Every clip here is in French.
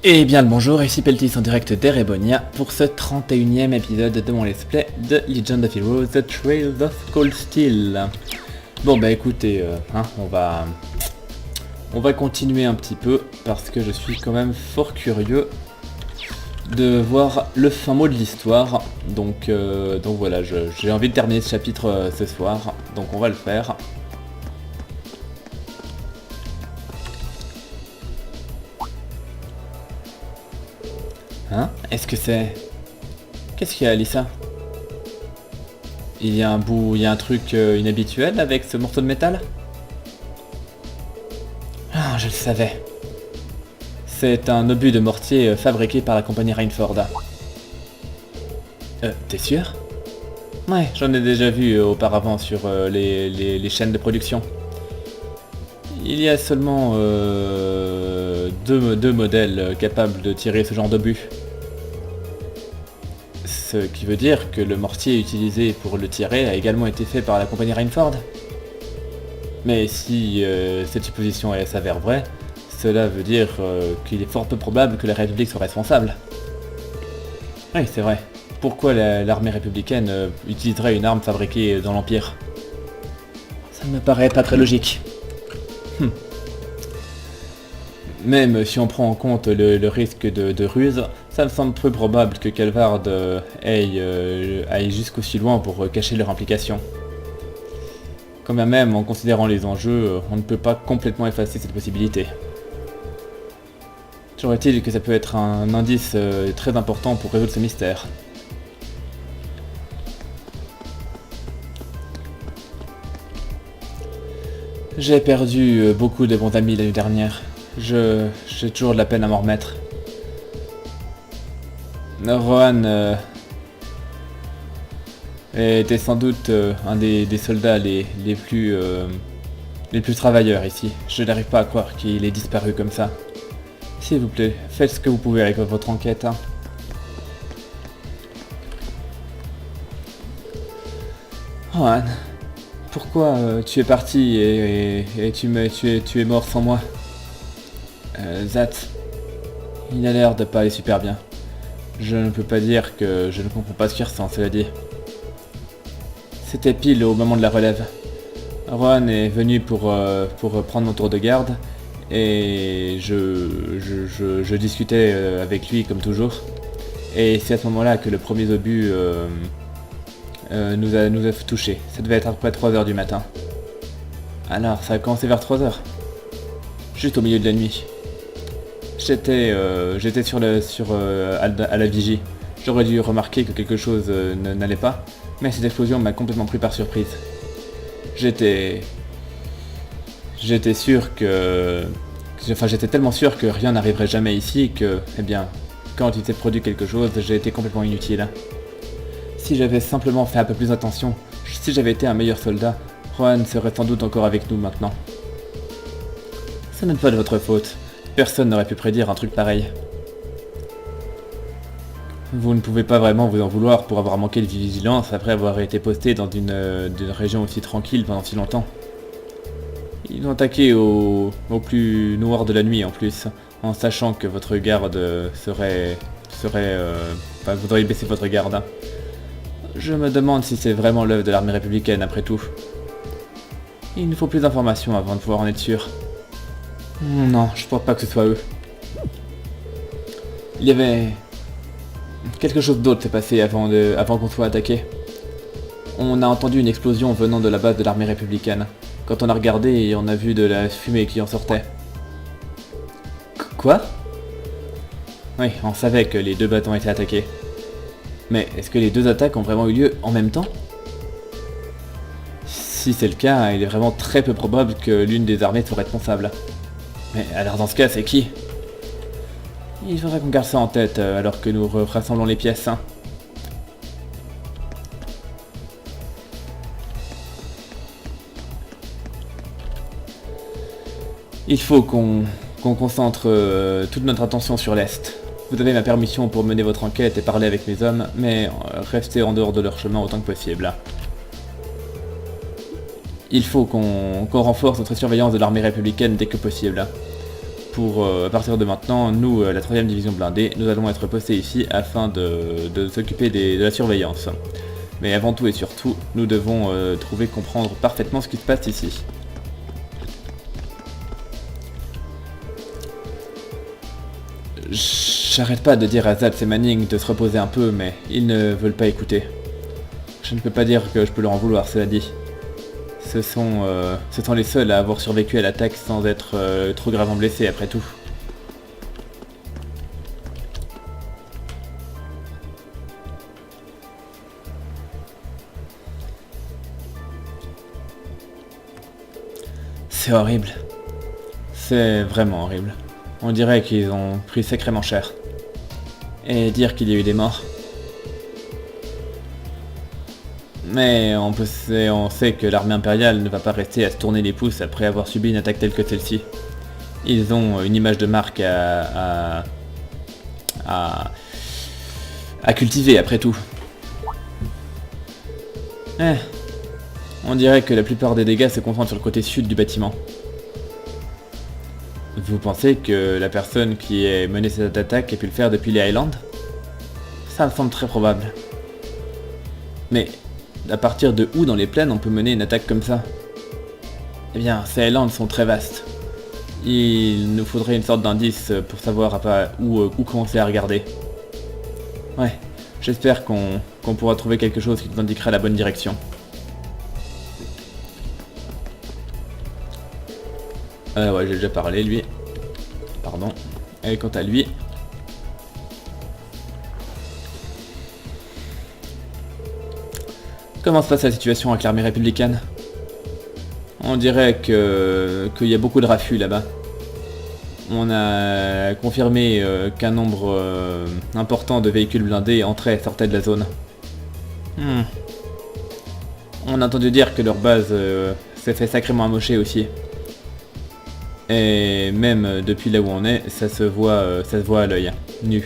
Et bien le bonjour, ici Peltis en direct d'Erebonia pour ce 31e épisode de mon let's play de Legend of Heroes The Trails of Cold Steel. Bon bah écoutez, on va continuer un petit peu parce que je suis quand même fort curieux de voir le fin mot de l'histoire. Donc voilà, j'ai envie de terminer ce chapitre ce soir, donc on va le faire. Hein? Est-ce que c'est... Qu'est-ce qu'il y a, Alissa? Il y a un truc inhabituel avec ce morceau de métal? Ah, je le savais. C'est un obus de mortier fabriqué par la compagnie Rainford. T'es sûr? Ouais, j'en ai déjà vu auparavant sur les chaînes de production. Il y a seulement deux modèles capables de tirer ce genre d'obus. Ce qui veut dire que le mortier utilisé pour le tirer a également été fait par la compagnie Rainford. Mais si cette supposition s'avère vraie, cela veut dire qu'il est fort peu probable que la République soit responsable. Oui, c'est vrai. Pourquoi l'armée républicaine utiliserait une arme fabriquée dans l'Empire? Ça ne me paraît pas très logique. Même si on prend en compte le risque de ruse, ça me semble peu probable que Calvard aille jusqu'aussi loin pour cacher leur implication. Quand bien même, en considérant les enjeux, on ne peut pas complètement effacer cette possibilité. J'aurais-il que ça peut être un indice très important pour résoudre ce mystère. J'ai perdu beaucoup de bons amis l'année dernière. J'ai toujours de la peine à m'en remettre. Rohan était sans doute un des soldats les plus travailleurs ici. Je n'arrive pas à croire qu'il ait disparu comme ça. S'il vous plaît, faites ce que vous pouvez avec votre enquête. Hein. Rohan, pourquoi tu es parti et tu es mort sans moi? Zat, il a l'air de pas aller super bien. Je ne peux pas dire que je ne comprends pas ce qu'il ressent, cela dit. C'était pile au moment de la relève. Rohan est venu pour prendre mon tour de garde, et je discutais avec lui comme toujours. Et c'est à ce moment-là que le premier obus nous a touchés. Ça devait être à peu près 3h du matin. Alors, ça a commencé vers 3h. Juste au milieu de la nuit. J'étais à la vigie. J'aurais dû remarquer que quelque chose n'allait pas, mais cette explosion m'a complètement pris par surprise. J'étais sûr que... Enfin, j'étais tellement sûr que rien n'arriverait jamais ici que, eh bien, quand il s'est produit quelque chose, j'ai été complètement inutile. Si j'avais simplement fait un peu plus attention, si j'avais été un meilleur soldat, Rohan serait sans doute encore avec nous maintenant. Ça n'est pas de votre faute. Personne n'aurait pu prédire un truc pareil. Vous ne pouvez pas vraiment vous en vouloir pour avoir manqué de vigilance après avoir été posté dans d'une région aussi tranquille pendant si longtemps. Ils ont attaqué au plus noir de la nuit en plus, en sachant que votre garde serait... Enfin, vous auriez baissé votre garde. Hein. Je me demande si c'est vraiment l'œuvre de l'armée républicaine après tout. Il nous faut plus d'informations avant de pouvoir en être sûr. Non, je pense pas que ce soit eux. Il y avait... Quelque chose d'autre s'est passé avant qu'on soit attaqué. On a entendu une explosion venant de la base de l'armée républicaine. Quand on a regardé, on a vu de la fumée qui en sortait. Quoi? Oui, on savait que les deux bâtons étaient attaqués. Mais est-ce que les deux attaques ont vraiment eu lieu en même temps? Si c'est le cas, il est vraiment très peu probable que l'une des armées soit responsable. Mais alors dans ce cas, c'est qui? Il faudrait qu'on garde ça en tête alors que nous rassemblons les pièces. Hein. Il faut qu'on concentre toute notre attention sur l'Est. Vous avez ma permission pour mener votre enquête et parler avec mes hommes, mais restez en dehors de leur chemin autant que possible. Il faut qu'on renforce notre surveillance de l'armée républicaine dès que possible. à partir de maintenant, nous, la 3ème division blindée, nous allons être postés ici afin de s'occuper de la surveillance. Mais avant tout et surtout, nous devons comprendre parfaitement ce qui se passe ici. J'arrête pas de dire à Zats et Manning de se reposer un peu, mais ils ne veulent pas écouter. Je ne peux pas dire que je peux leur en vouloir, cela dit. Ce sont les seuls à avoir survécu à l'attaque sans être trop gravement blessés après tout. C'est horrible. C'est vraiment horrible. On dirait qu'ils ont pris sacrément cher. Et dire qu'il y a eu des morts. Mais on sait que l'armée impériale ne va pas rester à se tourner les pouces après avoir subi une attaque telle que celle-ci. Ils ont une image de marque à cultiver après tout. On dirait que la plupart des dégâts se concentrent sur le côté sud du bâtiment. Vous pensez que la personne qui a mené cette attaque a pu le faire depuis les Highlands? Ça me semble très probable. Mais à partir de où dans les plaines on peut mener une attaque comme ça? Eh bien, ces Highlands sont très vastes. Il nous faudrait une sorte d'indice pour savoir où commencer à regarder. Ouais, j'espère qu'on pourra trouver quelque chose qui nous indiquera la bonne direction. Ouais, j'ai déjà parlé, lui. Pardon. Et quant à lui... Comment se passe la situation avec l'armée républicaine? On dirait qu'il y a beaucoup de raffus là-bas. On a confirmé qu'un nombre important de véhicules blindés entraient et sortaient de la zone. On a entendu dire que leur base s'est fait sacrément amocher aussi. Et même depuis là où on est, ça se voit à l'œil, nu.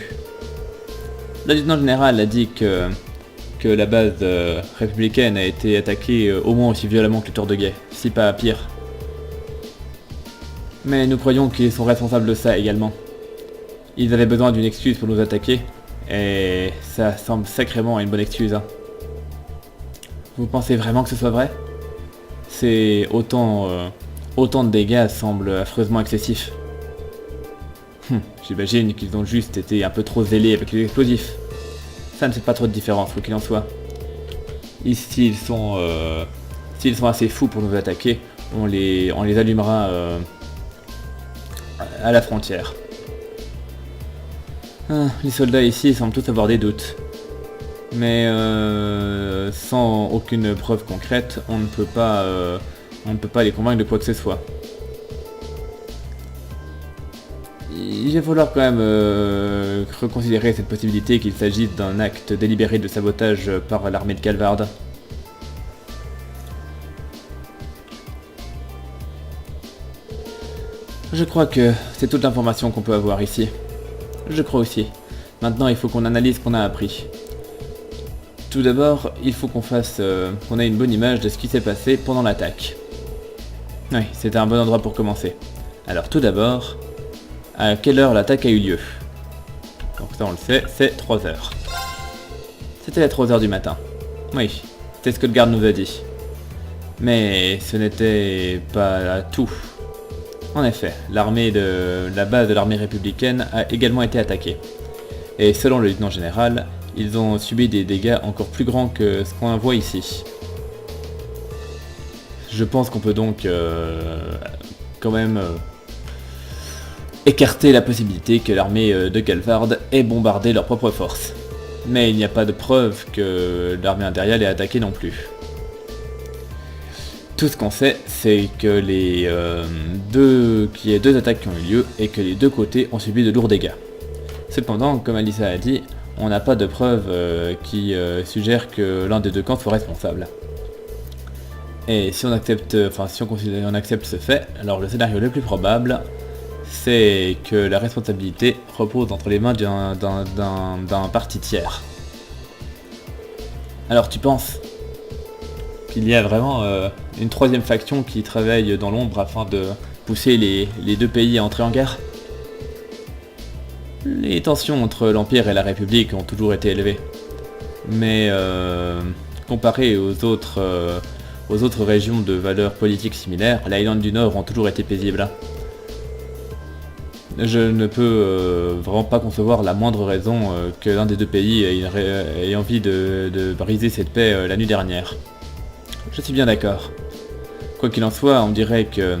L'adjudant général a dit que la base républicaine a été attaquée au moins aussi violemment que le Tour de Guet, si pas pire. Mais nous croyons qu'ils sont responsables de ça également. Ils avaient besoin d'une excuse pour nous attaquer, et ça semble sacrément une bonne excuse. Hein. Vous pensez vraiment que ce soit vrai? C'est autant de dégâts semblent affreusement excessifs. J'imagine qu'ils ont juste été un peu trop zélés avec les explosifs. Ça ne fait pas trop de différence, quoi qu'il en soit. S'ils sont assez fous pour nous attaquer, on les allumera à la frontière. Les soldats ici semblent tous avoir des doutes. Mais sans aucune preuve concrète, on ne peut pas les convaincre de quoi que ce soit. Il va falloir quand même reconsidérer cette possibilité qu'il s'agisse d'un acte délibéré de sabotage par l'armée de Calvard. Je crois que c'est toute l'information qu'on peut avoir ici. Je crois aussi. Maintenant, il faut qu'on analyse ce qu'on a appris. Tout d'abord, il faut qu'on ait une bonne image de ce qui s'est passé pendant l'attaque. Oui, c'était un bon endroit pour commencer. Alors tout d'abord, à quelle heure l'attaque a eu lieu? Donc ça on le sait, c'est 3h. C'était à 3h du matin. Oui, c'est ce que le garde nous a dit. Mais ce n'était pas tout. En effet, la base de l'armée républicaine a également été attaquée. Et selon le lieutenant général, ils ont subi des dégâts encore plus grands que ce qu'on voit ici. Je pense qu'on peut donc quand même écarter la possibilité que l'armée de Calvard ait bombardé leurs propres forces. Mais il n'y a pas de preuve que l'armée impériale ait attaqué non plus. Tout ce qu'on sait, c'est que qu'il y a deux attaques qui ont eu lieu et que les deux côtés ont subi de lourds dégâts. Cependant, comme Alyssa a dit, on n'a pas de preuves qui suggèrent que l'un des deux camps soit responsable. Et si on accepte ce fait, alors le scénario le plus probable, c'est que la responsabilité repose entre les mains d'un parti tiers. Alors tu penses qu'il y a vraiment une troisième faction qui travaille dans l'ombre afin de pousser les deux pays à entrer en guerre? Les tensions entre l'Empire et la République ont toujours été élevées. Mais comparé aux autres régions de valeurs politiques similaires, les Highlands du Nord ont toujours été paisibles. Je ne peux vraiment pas concevoir la moindre raison que l'un des deux pays ait envie de briser cette paix la nuit dernière. Je suis bien d'accord. Quoi qu'il en soit, on dirait que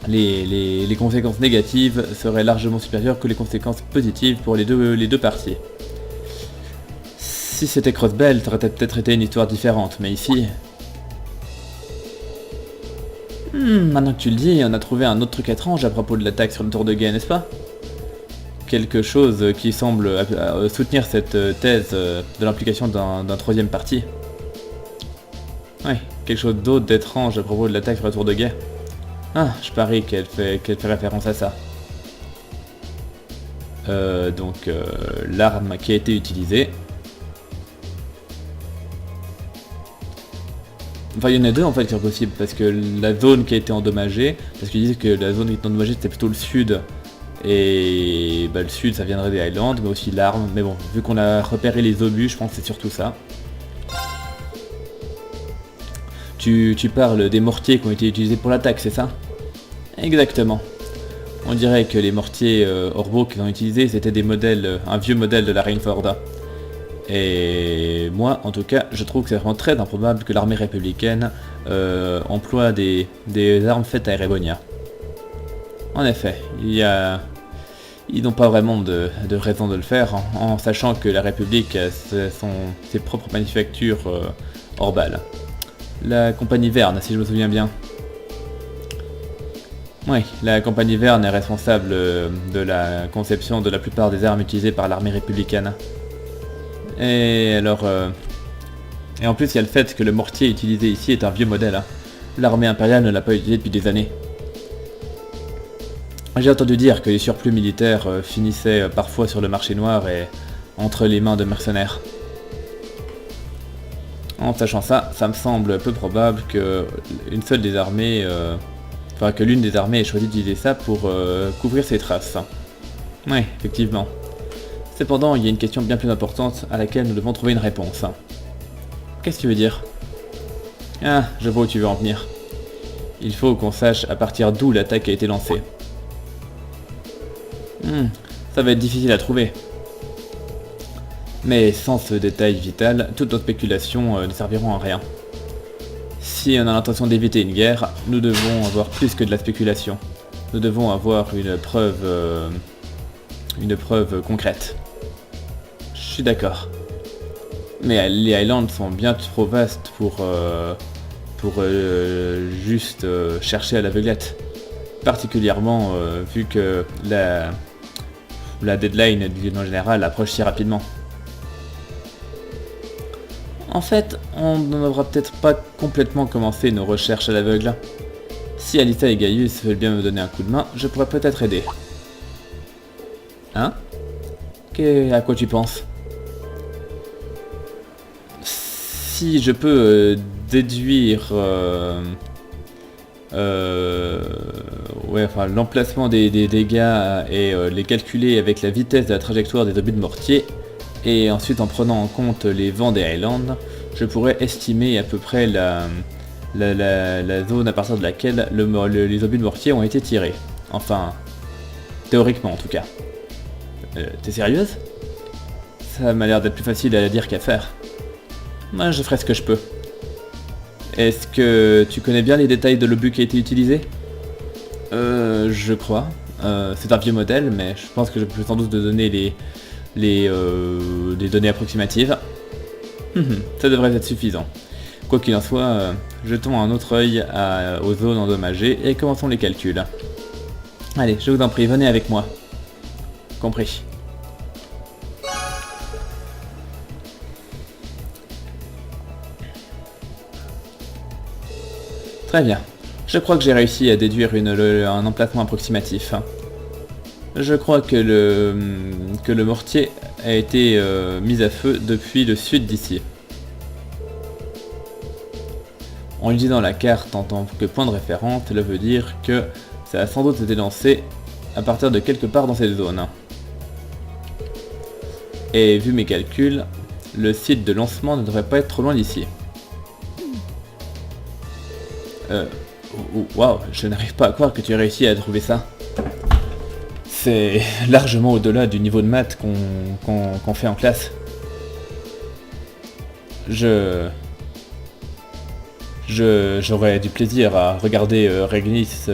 les conséquences négatives seraient largement supérieures que les conséquences positives pour les deux parties. Si c'était Crossbell, ça aurait peut-être été une histoire différente, mais ici... maintenant que tu le dis, on a trouvé un autre truc étrange à propos de l'attaque sur le tour de guet, n'est-ce pas? Quelque chose qui semble soutenir cette thèse de l'implication d'un troisième parti. Oui, quelque chose d'autre d'étrange à propos de l'attaque sur le tour de guet. Ah, je parie qu'elle fait référence à ça. L'arme qui a été utilisée. Enfin, il y en a deux en fait qui sont possibles, parce que la zone qui a été endommagée, parce qu'ils disent que la zone qui a été endommagée c'était plutôt le sud, et le sud ça viendrait des Highlands, mais aussi l'arme, mais bon, vu qu'on a repéré les obus, je pense que c'est surtout ça. Tu parles des mortiers qui ont été utilisés pour l'attaque, c'est ça? Exactement. On dirait que les mortiers Orbo qu'ils ont utilisés, c'était des modèles, un vieux modèle de la Rainford. Et moi, en tout cas, je trouve que c'est vraiment très improbable que l'armée républicaine emploie des armes faites à Erebonia. En effet, ils n'ont pas vraiment de raison de le faire, en sachant que la République a ses propres manufactures Orbal. La compagnie Verne, si je me souviens bien. Oui, la compagnie Verne est responsable de la conception de la plupart des armes utilisées par l'armée républicaine. Et alors... Et en plus, il y a le fait que le mortier utilisé ici est un vieux modèle. L'armée impériale ne l'a pas utilisé depuis des années. J'ai entendu dire que les surplus militaires finissaient parfois sur le marché noir et entre les mains de mercenaires. En sachant ça, ça me semble peu probable que l'une des armées ait choisi d'utiliser ça pour couvrir ses traces. Oui, effectivement. Cependant, il y a une question bien plus importante à laquelle nous devons trouver une réponse. Qu'est-ce que tu veux dire? Ah, je vois où tu veux en venir. Il faut qu'on sache à partir d'où l'attaque a été lancée. Ça va être difficile à trouver. Mais sans ce détail vital, toutes nos spéculations ne serviront à rien. Si on a l'intention d'éviter une guerre, nous devons avoir plus que de la spéculation. Nous devons avoir une preuve concrète. Je suis d'accord. Mais les Highlands sont bien trop vastes pour juste chercher à l'aveuglette. Particulièrement vu que la deadline du lieutenant général approche si rapidement. En fait, on n'aura peut-être pas complètement commencé nos recherches à l'aveugle. Si Alissa et Gaius veulent bien me donner un coup de main, je pourrais peut-être aider. Hein? À quoi tu penses? Si je peux déduire l'emplacement des dégâts et les calculer avec la vitesse de la trajectoire des obus de mortier, et ensuite en prenant en compte les vents des Highlands, je pourrais estimer à peu près la zone à partir de laquelle les obus de mortier ont été tirés. Enfin, théoriquement en tout cas. T'es sérieuse? Ça m'a l'air d'être plus facile à dire qu'à faire. Moi, je ferai ce que je peux. Est-ce que tu connais bien les détails de l'obus qui a été utilisé? Je crois. C'est un vieux modèle, mais je pense que je peux sans doute te donner des données approximatives. Ça devrait être suffisant. Quoi qu'il en soit, jetons un autre œil aux zones endommagées et commençons les calculs. Allez, je vous en prie, venez avec moi. Compris. Très bien. Je crois que j'ai réussi à déduire un emplacement approximatif. Je crois que le mortier a été mis à feu depuis le sud d'ici. En utilisant la carte en tant que point de référence, cela veut dire que ça a sans doute été lancé à partir de quelque part dans cette zone. Et vu mes calculs, le site de lancement ne devrait pas être trop loin d'ici. Waouh, je n'arrive pas à croire que tu aies réussi à trouver ça. C'est largement au-delà du niveau de maths qu'on fait en classe. J'aurais du plaisir à regarder Regnis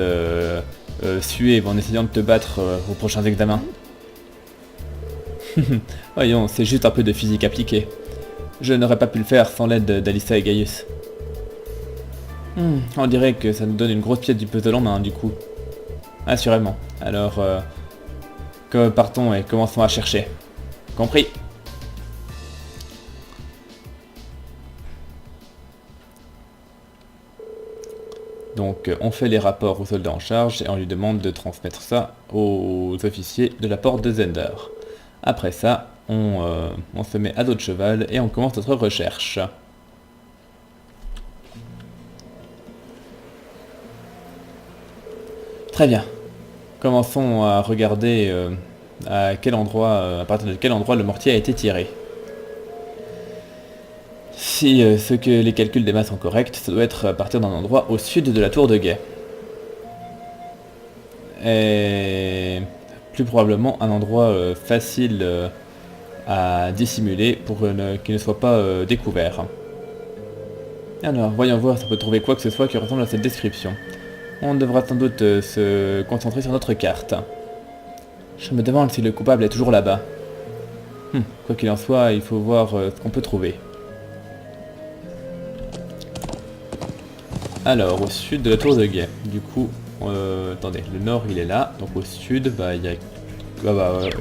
suer en essayant de te battre aux prochains examens. Voyons, c'est juste un peu de physique appliquée. Je n'aurais pas pu le faire sans l'aide d'Alyssa et Gaius. On dirait que ça nous donne une grosse pièce du puzzle en main, du coup. Assurément. Alors, partons et commençons à chercher. Compris? Donc, on fait les rapports aux soldats en charge et on lui demande de transmettre ça aux officiers de la porte de Zender. Après ça, on se met à dos de cheval et on commence notre recherche. Très bien. Commençons à regarder à partir de quel endroit le mortier a été tiré. Si les calculs des masses sont corrects, ça doit être à partir d'un endroit au sud de la tour de guet. Et plus probablement un endroit facile à dissimuler pour qu'il ne soit pas découvert. Alors, voyons voir si on peut trouver quoi que ce soit qui ressemble à cette description. On devra sans doute se concentrer sur notre carte. Je me demande si le coupable est toujours là-bas. Quoi qu'il en soit, il faut voir ce qu'on peut trouver. Alors, au sud de la tour de guet. Du coup, attendez, le nord il est là. Donc au sud,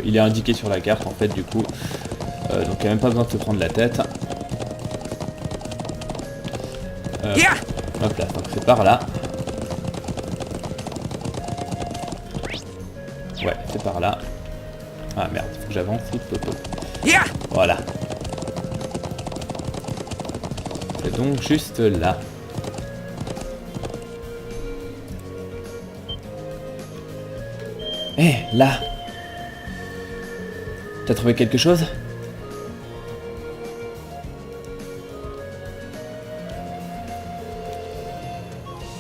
il est indiqué sur la carte en fait du coup. Donc il n'y a même pas besoin de se prendre la tête. Hop là, donc c'est par là. Ouais, c'est par là. Ah merde, faut que j'avance. Voilà. C'est donc juste là. Hé, là. T'as trouvé quelque chose?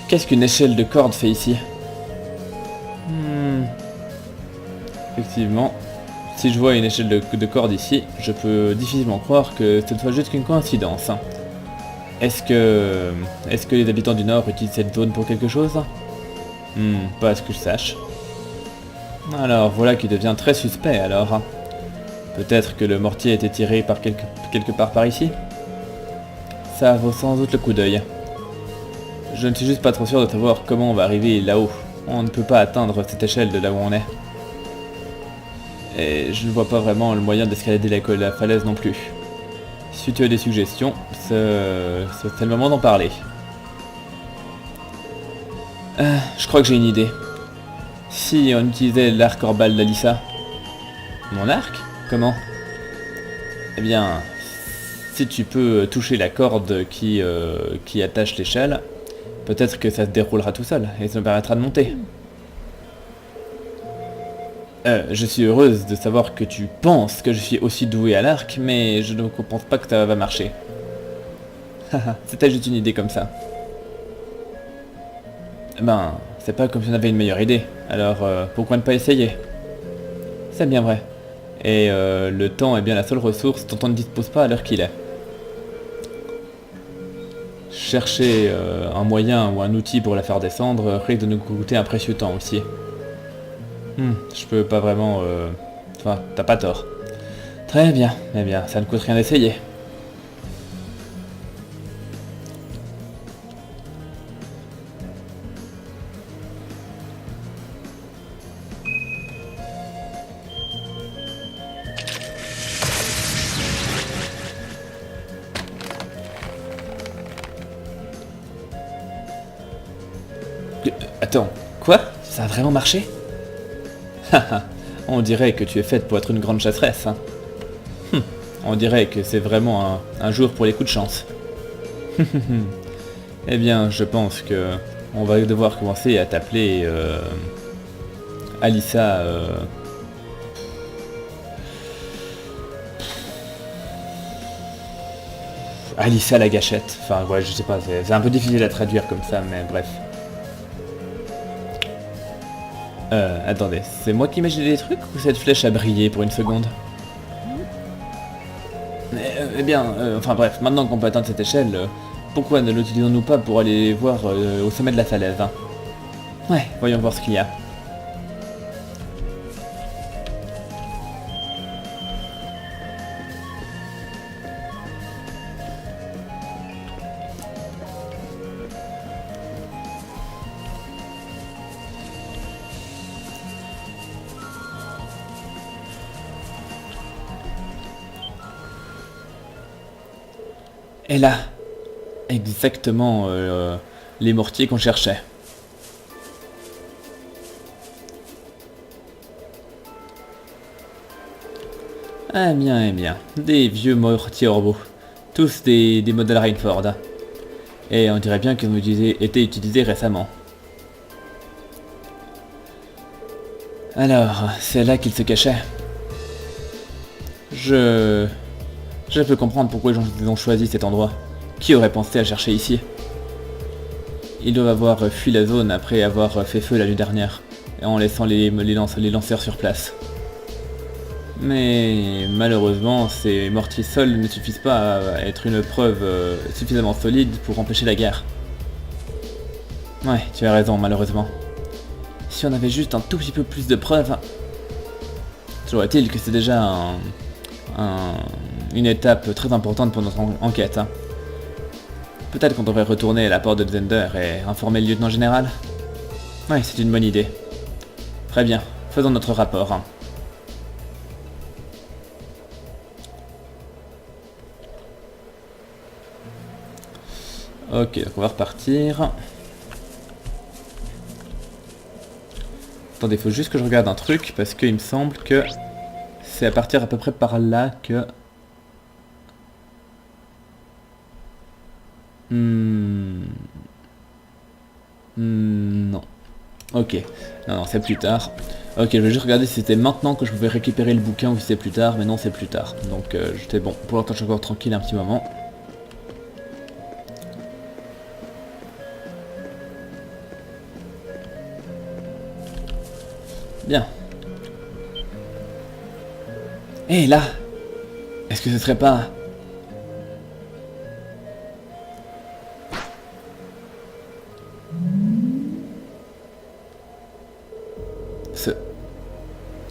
Qu'est-ce qu'une échelle de corde fait ici? Effectivement, si je vois une échelle de corde ici, je peux difficilement croire que ce ne soit juste qu'une coïncidence. Est-ce que les habitants du Nord utilisent cette zone pour quelque chose? Pas à ce que je sache. Alors voilà qui devient très suspect alors. Peut-être que le mortier a été tiré par quelque part par ici? Ça vaut sans doute le coup d'œil. Je ne suis juste pas trop sûr de savoir comment on va arriver là-haut. On ne peut pas atteindre cette échelle de là où on est. Et je ne vois pas vraiment le moyen d'escalader la falaise non plus. Si tu as des suggestions, c'est le moment d'en parler. Je crois que j'ai une idée. Si on utilisait l'arc Orbal d'Alyssa. Mon arc? Comment? Eh bien, si tu peux toucher la corde qui attache l'échelle, peut-être que ça se déroulera tout seul et ça me permettra de monter. Je suis heureuse de savoir que tu penses que je suis aussi doué à l'arc, mais je ne pense pas que ça va marcher. C'était juste une idée comme ça. Ben, c'est pas comme si on avait une meilleure idée, alors pourquoi ne pas essayer? C'est bien vrai. Et le temps est bien la seule ressource dont on ne dispose pas à l'heure qu'il est. Chercher un moyen ou un outil pour la faire descendre risque de nous coûter un précieux temps aussi. Je peux pas vraiment... Enfin, t'as pas tort. Très bien, eh bien, ça ne coûte rien d'essayer. Attends, quoi? Ça a vraiment marché? On dirait que tu es faite pour être une grande chasseresse. Hein. On dirait que c'est vraiment un jour pour les coups de chance. Eh bien, je pense que on va devoir commencer à t'appeler Alyssa. Alice à la gâchette. Enfin, ouais, je sais pas, c'est un peu difficile à traduire comme ça, mais bref. Attendez, c'est moi qui imaginais des trucs ou cette flèche a brillé pour une seconde? Eh bien, enfin bref, maintenant qu'on peut atteindre cette échelle, pourquoi ne l'utilisons-nous pas pour aller voir au sommet de la falaise, hein? Ouais, voyons voir ce qu'il y a. Et là, exactement les mortiers qu'on cherchait. Ah bien, eh bien. Des vieux mortiers robots. Tous des modèles Rainford. Et on dirait bien qu'ils ont été utilisés récemment. Alors, c'est là qu'ils se cachaient. Je peux comprendre pourquoi ils ont choisi cet endroit. Qui aurait pensé à chercher ici? Ils doivent avoir fui la zone après avoir fait feu la nuit dernière, en laissant les lanceurs sur place. Mais malheureusement, ces mortiers seuls ne suffisent pas à être une preuve suffisamment solide pour empêcher la guerre. Ouais, tu as raison, malheureusement. Si on avait juste un tout petit peu plus de preuves... Toujours est-il que c'est déjà une étape très importante pour notre enquête. Hein. Peut-être qu'on devrait retourner à la porte de Zender et informer le lieutenant général. Ouais, c'est une bonne idée. Très bien, faisons notre rapport. Hein. Ok, donc on va repartir. Attendez, il faut juste que je regarde un truc, parce qu'il me semble que c'est à partir à peu près par là que... Non. Ok. Non, c'est plus tard. Ok, je vais juste regarder si c'était maintenant que je pouvais récupérer le bouquin ou si c'est plus tard, mais non, c'est plus tard. Donc, j'étais bon. Pour l'instant, je suis encore tranquille un petit moment. Bien. Et là, est-ce que ce serait pas...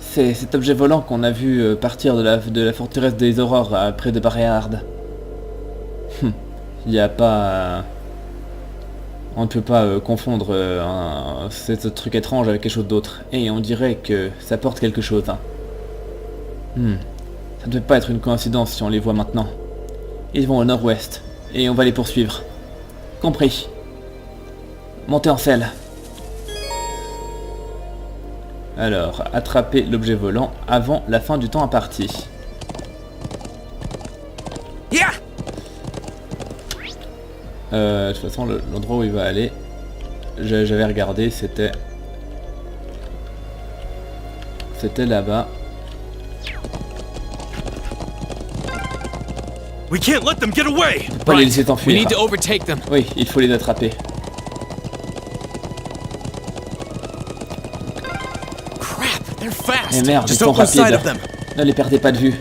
C'est cet objet volant qu'on a vu partir de la forteresse des Aurores près de Baréard. Il n'y a pas... On ne peut pas confondre ce truc étrange avec quelque chose d'autre. Et on dirait que ça porte quelque chose. Hein. Ça ne peut pas être une coïncidence si on les voit maintenant. Ils vont au nord-ouest. Et on va les poursuivre. Compris. Montez en selle. Alors, attraper l'objet volant avant la fin du temps imparti. Yeah. De toute façon, l'endroit où il va aller, j'avais regardé, c'était là-bas. We can't let them get away. On peut pas les laisser We s'enfuir. need to overtake them. Oui, il faut les attraper. Crap, they're Et fast. merde, ils Just sont don't lose sight rapides. of them. Ne les perdez pas de vue.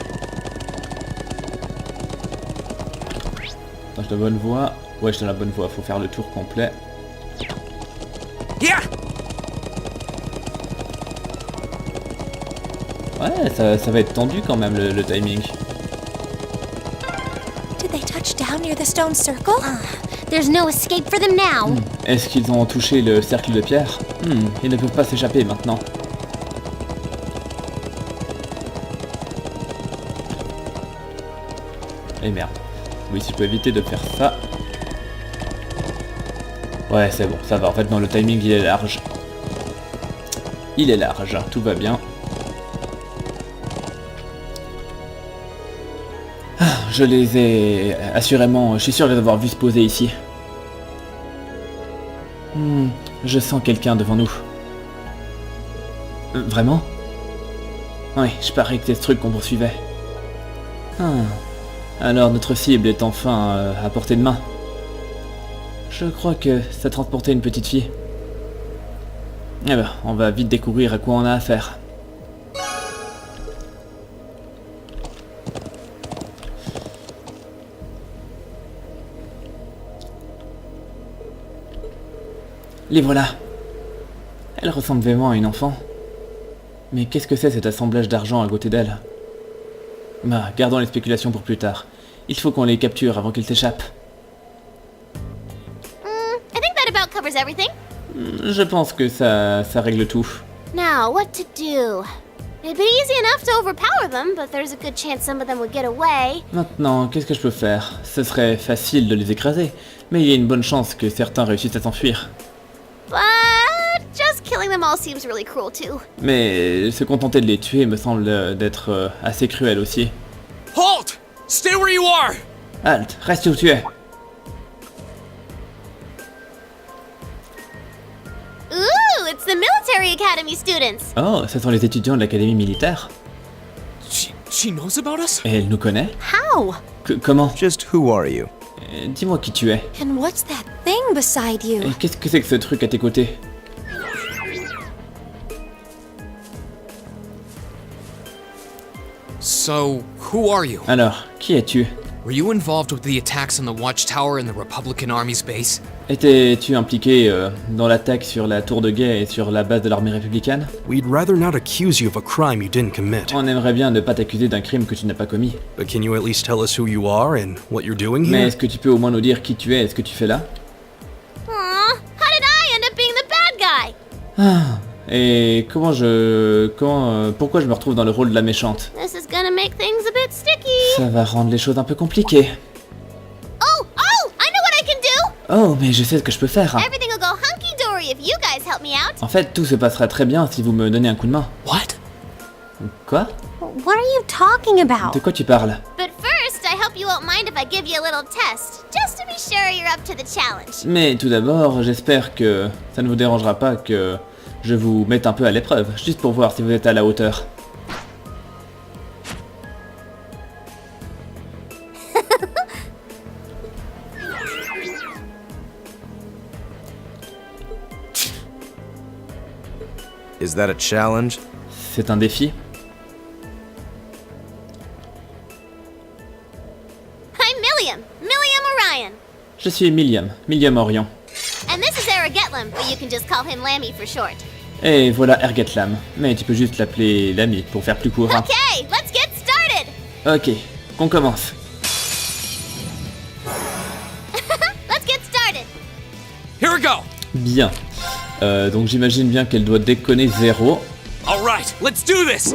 Attends, je suis de bonne voie. Ouais, je suis dans la bonne voie, faut faire le tour complet. Yeah. Ouais, ça va être tendu quand même le timing. Did they touch down near the stone circle? There's no escape for them now. Est-ce qu'ils ont touché le cercle de pierre? Ils ne peuvent pas s'échapper maintenant. Et merde. Oui, si je peux éviter de faire ça. Ouais, c'est bon, ça va. En fait, non, le timing, il est large. Il est large, tout va bien. Ah, je les ai... Assurément, je suis sûr de les avoir vus se poser ici. Je sens quelqu'un devant nous. Vraiment? Oui, je parie que c'est ce truc qu'on poursuivait. Alors notre cible est enfin à portée de main. Je crois que ça transportait une petite fille. Eh ben, on va vite découvrir à quoi on a affaire. Les voilà. Elle ressemble vraiment à une enfant. Mais qu'est-ce que c'est cet assemblage d'argent à côté d'elle? Bah, gardons les spéculations pour plus tard. Il faut qu'on les capture avant qu'ils s'échappent. I think that about covers everything. Je pense que ça règle tout. Now, what to do? It'd be easy enough to overpower them, but there's a good chance some of them would get away. Maintenant, qu'est-ce que je peux faire? Ce serait facile de les écraser, mais il y a une bonne chance que certains réussissent à s'enfuir. But just killing them all seems really cruel too. Mais se contenter de les tuer me semble d'être assez cruel aussi. Halt! Stay where you are! Halt, reste où tu es. Ooh, it's the military academy students. Oh, ce sont les étudiants de l'académie militaire. She knows about us? Et elle nous connaît? How? Comment? Just who are you? Dis-moi qui tu es. And what's that thing beside you? Et qu'est-ce que c'est que ce truc à tes côtés? So, who are you? Alors, qui es-tu? Were you involved with the attacks on the Watchtower and the Republican Army's base? Étais-tu impliqué dans l'attaque sur la tour de guet et sur la base de l'armée républicaine? We'd rather not accuse you of a crime you didn't commit. On aimerait bien ne pas t'accuser d'un crime que tu n'as pas commis. But can you at least tell us who you are and what you're doing Mais here? est-ce que tu peux au moins nous dire qui tu es et ce que tu fais là? Aw, how did I end up being the bad guy? Ah, et pourquoi je me retrouve dans le rôle de la méchante? This is gonna make things a bit sticky. Ça va rendre les choses un peu compliquées. Oh, I know what I can do. Oh, mais je sais ce que je peux faire. Everything will go hunky-dory if you guys help me out. En fait, tout se passera très bien si vous me donnez un coup de main. What? Quoi? What are you talking about? De quoi tu parles? But first, I hope you won't mind if I give you a little test, just to be sure you're up to the challenge. Mais tout d'abord, j'espère que ça ne vous dérangera pas que je vous mette un peu à l'épreuve, juste pour voir si vous êtes à la hauteur. Is that a challenge? C'est un défi? I'm Milliam Orion. Je suis Milliam Orion. And this is Era Getlam, but you can just call him Lammy for short. Et voilà Ergetlam, mais tu peux juste l'appeler l'ami pour faire plus court. Hein. Okay, let's get started. Ok, qu'on commence. Let's get started. Here we go! Bien. Donc j'imagine bien qu'elle doit déconner 0. Alright, let's do this!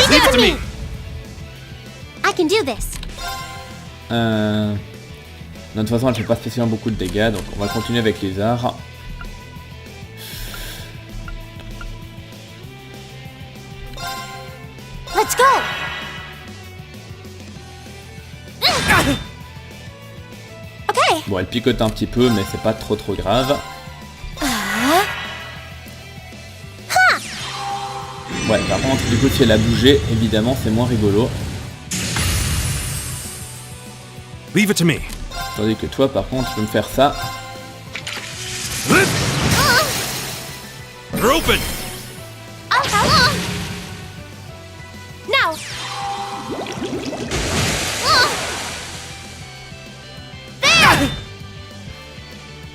Leave it to me. I can do this. De toute façon, elle fait pas spécialement beaucoup de dégâts, donc on va continuer avec les arts. Let's go. Okay. Bon, elle picote un petit peu, mais c'est pas trop grave. Ouais, par contre, du coup, si elle a bougé, évidemment, c'est moins rigolo. Leave it to me. Tandis que toi, par contre, tu peux me faire ça. You're open! Now.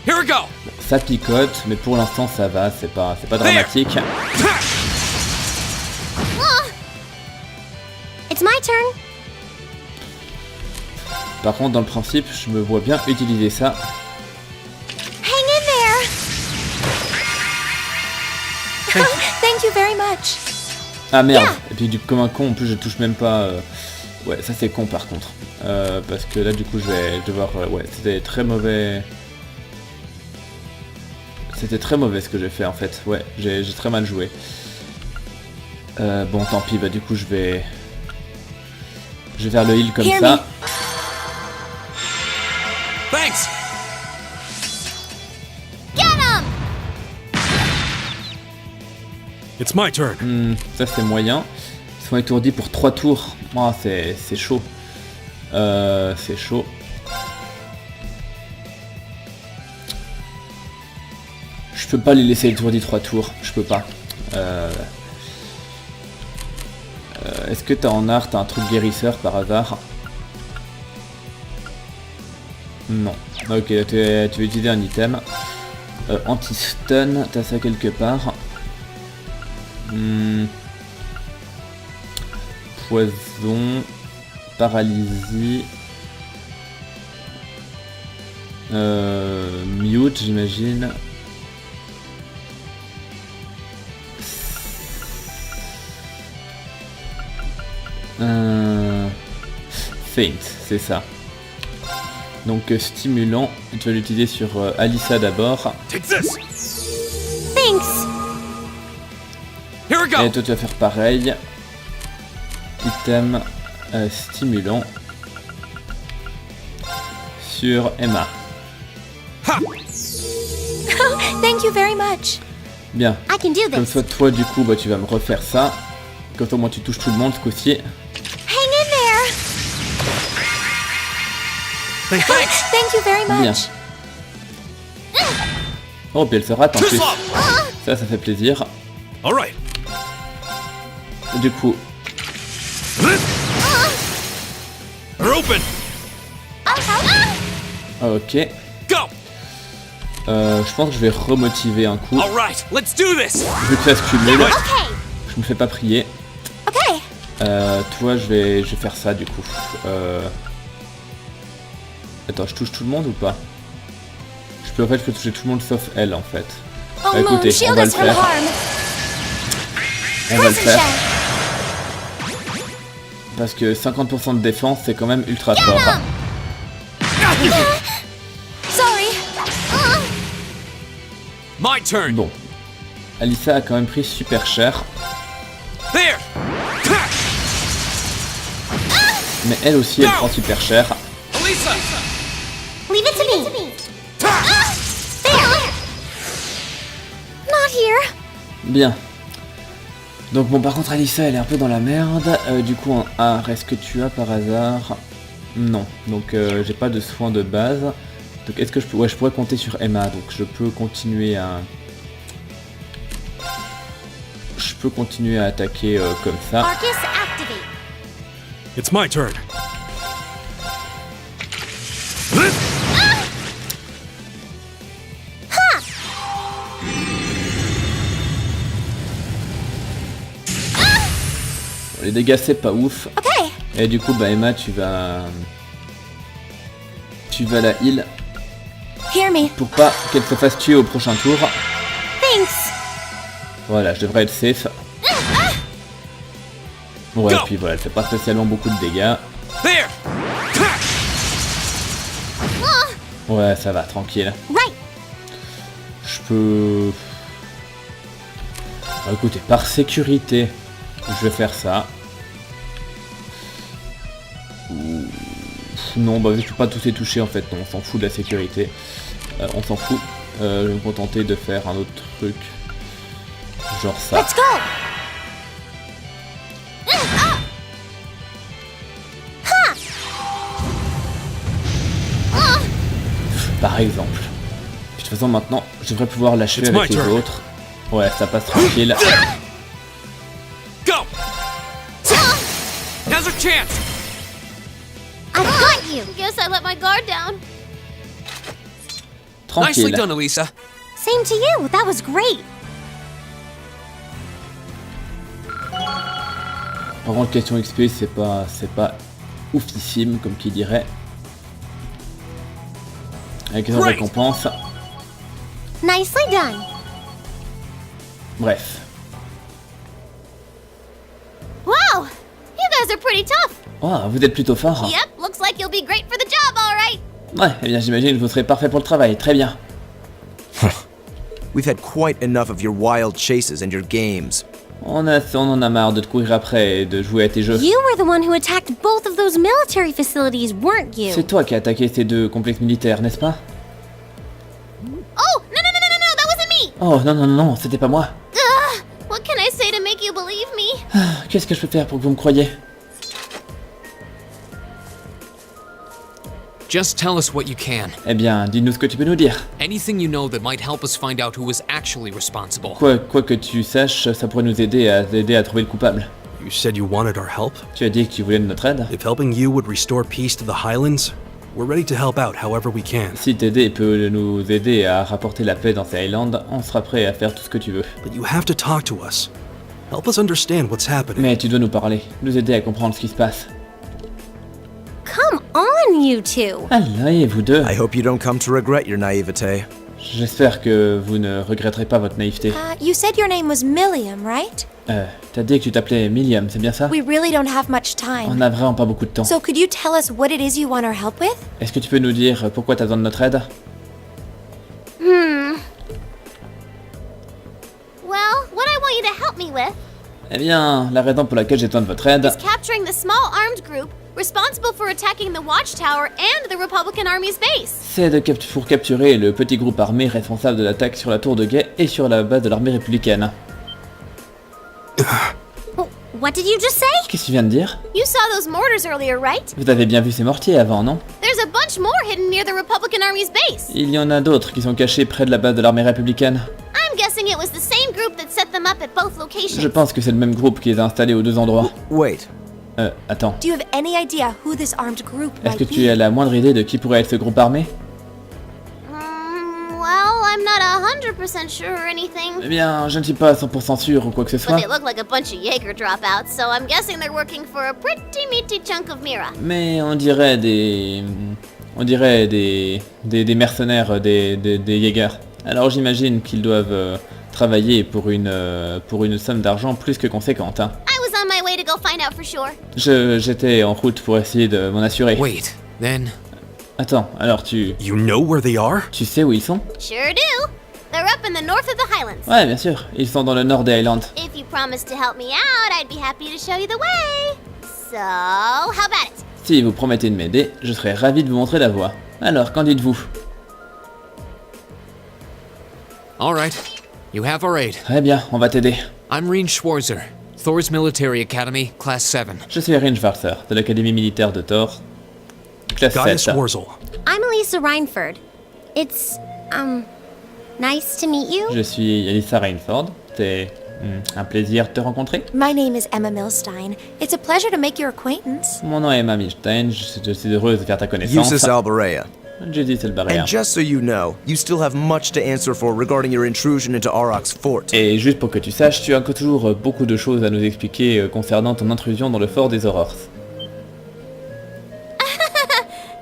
Here we go! Ça picote, mais pour l'instant, ça va, c'est pas dramatique. It's my turn. Par contre, dans le principe, je me vois bien utiliser ça. Hang in there. Thank you very much. Ah merde. Yeah. Et puis comme un con, en plus, je touche même pas... Ouais, ça c'est con par contre. Parce que là, du coup, je vais devoir... ouais, c'était très mauvais... C'était très mauvais ce que j'ai fait en fait. Ouais, j'ai très mal joué. Bon, tant pis, bah du coup, je vais faire le heal comme Hear ça. me. Thanks! Get him. It's my turn. Ça c'est moyen. Ils sont étourdis pour 3 tours. Oh, c'est chaud. C'est chaud. Je peux pas les laisser étourdis 3 tours. Je peux pas. Est-ce que t'as en art, t'as un truc guérisseur par hasard? Non. Ok, tu vas utiliser un item. Anti-stun, t'as ça quelque part. Poison. Paralysie. Mute, j'imagine. Feint, c'est ça. Donc stimulant, tu vas l'utiliser sur Alyssa d'abord. Take this. Thanks. Here we go. Et toi tu vas faire pareil. Item stimulant sur Emma. Ha! Thank you very much. Bien. I can do Comme this. ça toi du coup bah, tu vas me refaire ça. Comme ça au moins tu touches tout le monde ce coup-ci. Hang in there. Thanks. Thank you very Bien. much. Oh puis elle se rate en Too plus. slow. Ça fait plaisir. All right. Du coup, They're open. ok. Go. Je pense que je vais remotiver un coup. All right. Let's do this. Je te laisse cumuler. Okay. Je me fais pas prier. Okay. Toi, je vais faire ça du coup. Attends, je touche tout le monde ou pas? Je peux toucher tout le monde sauf elle en fait. Oh, Écoutez, Moon, shield on va le us from faire. harm. On va le Prison faire. check. Parce que 50% de défense, c'est quand même ultra fort. Sorry. My turn. Bon. Alyssa a quand même pris super cher. There. Mais elle aussi, elle prend super cher. Alyssa. Leave it to me. There. Not here. Bien. Donc bon, par contre, Alyssa, elle est un peu dans la merde. Du coup, en A, est-ce que tu as par hasard? Non. Donc, j'ai pas de soins de base. Donc, est-ce que je peux... Ouais, je pourrais compter sur Emma. Donc, je peux continuer à... Je peux continuer à attaquer comme ça. Arcus activate. It's my turn. Les dégâts, c'est pas ouf. Okay. Et du coup, bah, Emma, tu vas la heal Hear me. pour pas qu'elle se fasse tuer au prochain tour. Thanks. Voilà, je devrais être safe. Ouais, puis voilà, elle fait pas spécialement beaucoup de dégâts. There. Ouais, ça va, tranquille. Right. Je peux... Ah, écoutez, par sécurité, je vais faire ça. Non, bah vu que je peux pas tous les toucher en fait, non, on s'en fout de la sécurité. On s'en fout. Je vais me contenter de faire un autre truc. Genre ça. Let's go. Par exemple. Puis de toute façon maintenant, je devrais pouvoir l'achever It's avec my les turn. autres. Ouais, ça passe tranquille. Go. Now's our chance. I got you. Guess I let my guard down. Nicely Tranquille. done, Alyssa. Same to you. That was great. Par contre, question XP, c'est pas oufissime, comme qui dirait. Avec les Great. récompenses. Nicely done. Bref. Wow. You guys are pretty tough. Oh, vous êtes plutôt fort. Yep. Looks like you'll be great for the job, all right. Ouais, eh bien j'imagine que vous serez parfait pour le travail. Très bien. We've had quite enough of your wild chases and your games. On en a marre de te courir après et de jouer à tes jeux. You were the one who attacked both of those military facilities, weren't you? C'est toi qui as attaqué ces deux complexes militaires, n'est-ce pas? Oh, no, that wasn't me. Oh non, non, non, c'était pas moi. What can I say to make you believe me? Qu'est-ce que je peux faire pour que vous me croyiez? Just tell us what you can. Eh bien, dis-nous ce que tu peux nous dire. Anything you know that might help us find out who was actually responsible. Quoi que tu saches, ça pourrait nous aider à trouver le coupable. You said you wanted our help? Tu as dit que tu voulais de notre aide. If helping you would restore peace to the Highlands, we're ready to help out however we can. Si t'aider peut nous aider à rapporter la paix dans ces Highlands, on sera prêt à faire tout ce que tu veux. But you have to talk to us. Help us understand what's happening. Mais tu dois nous parler, nous aider à comprendre ce qui se passe. Come on, you two. Allez, vous deux. I hope you don't come to regret your naivete. J'espère que vous ne regretterez pas votre naïveté. You said your name was Milliam, right? T'as dit que tu t'appelais Milliam, c'est bien ça? We really don't have much On time. n'a vraiment pas beaucoup de temps. So could you tell us what it is you want our help with? Est-ce que tu peux nous dire pourquoi t'as besoin de notre aide? Well, what I want you to help me with Eh bien, la raison pour laquelle j'ai besoin de votre aide, is capturing the small armed group responsible for attacking the Watchtower and the Republican Army's base. c'est pour capturer le petit groupe armé responsable de l'attaque sur la tour de guet et sur la base de l'armée républicaine. What did you just say? Qu'est-ce que tu viens de dire? You saw those mortars earlier, right? Vous avez bien vu ces mortiers avant, non? There's a bunch more hidden near the Republican Army's base. Il y en a d'autres qui sont cachés près de la base de l'armée républicaine. I'm guessing it was the same group that set them up at both locations. Je pense que c'est le même groupe qui les a installés aux deux endroits. Wait, Attends. Do you have any idea who this armed group Est-ce might que tu as be? la moindre idée de qui pourrait être ce groupe armé? Well, I'm not 100% sure or anything. Eh bien, je ne suis pas 100% sûr ou quoi que ce But soit. they look like a bunch of Jaeger dropouts, so I'm guessing they're working for a pretty meaty chunk of Mira. Mais on dirait des mercenaires, des Jaeger. Alors j'imagine qu'ils doivent travailler pour une somme d'argent plus que conséquente. Hein. I was on my way to go find out for sure. J'étais en route pour essayer de m'en assurer. Wait, then Attends, alors tu You know where they are? sais où ils sont? Sure do. They're up in the north of the Highlands. Ouais, bien sûr, ils sont dans le nord des Highlands. If you promise to help me out, I'd be happy to show you the way. So, how about it? Si vous promettez de m'aider, je serai ravi de vous montrer la voie. Alors, qu'en dites-vous? all right. You have our aid. Très bien, on va t'aider. I'm Reen Schwarzer, Thor's Military Academy, Class 7. Je suis Erin Schwarzer, de l'Académie militaire de Thor. Classe Gaius 7. Warzel. I'm Elisa Reinford. It's, nice to meet you. Je suis Elisa Rainford. C'est un plaisir de te rencontrer. My name is Emma Milstein. It's a pleasure to make your acquaintance. Mon nom est Emma Milstein, je suis heureuse de faire ta connaissance. Yusis Albarea. Judith Elbarea. And just so you know, you still have much to answer for regarding your intrusion into Auroch's fort. Et juste pour que tu saches, tu as encore toujours beaucoup de choses à nous expliquer concernant ton intrusion dans le fort des Aurores.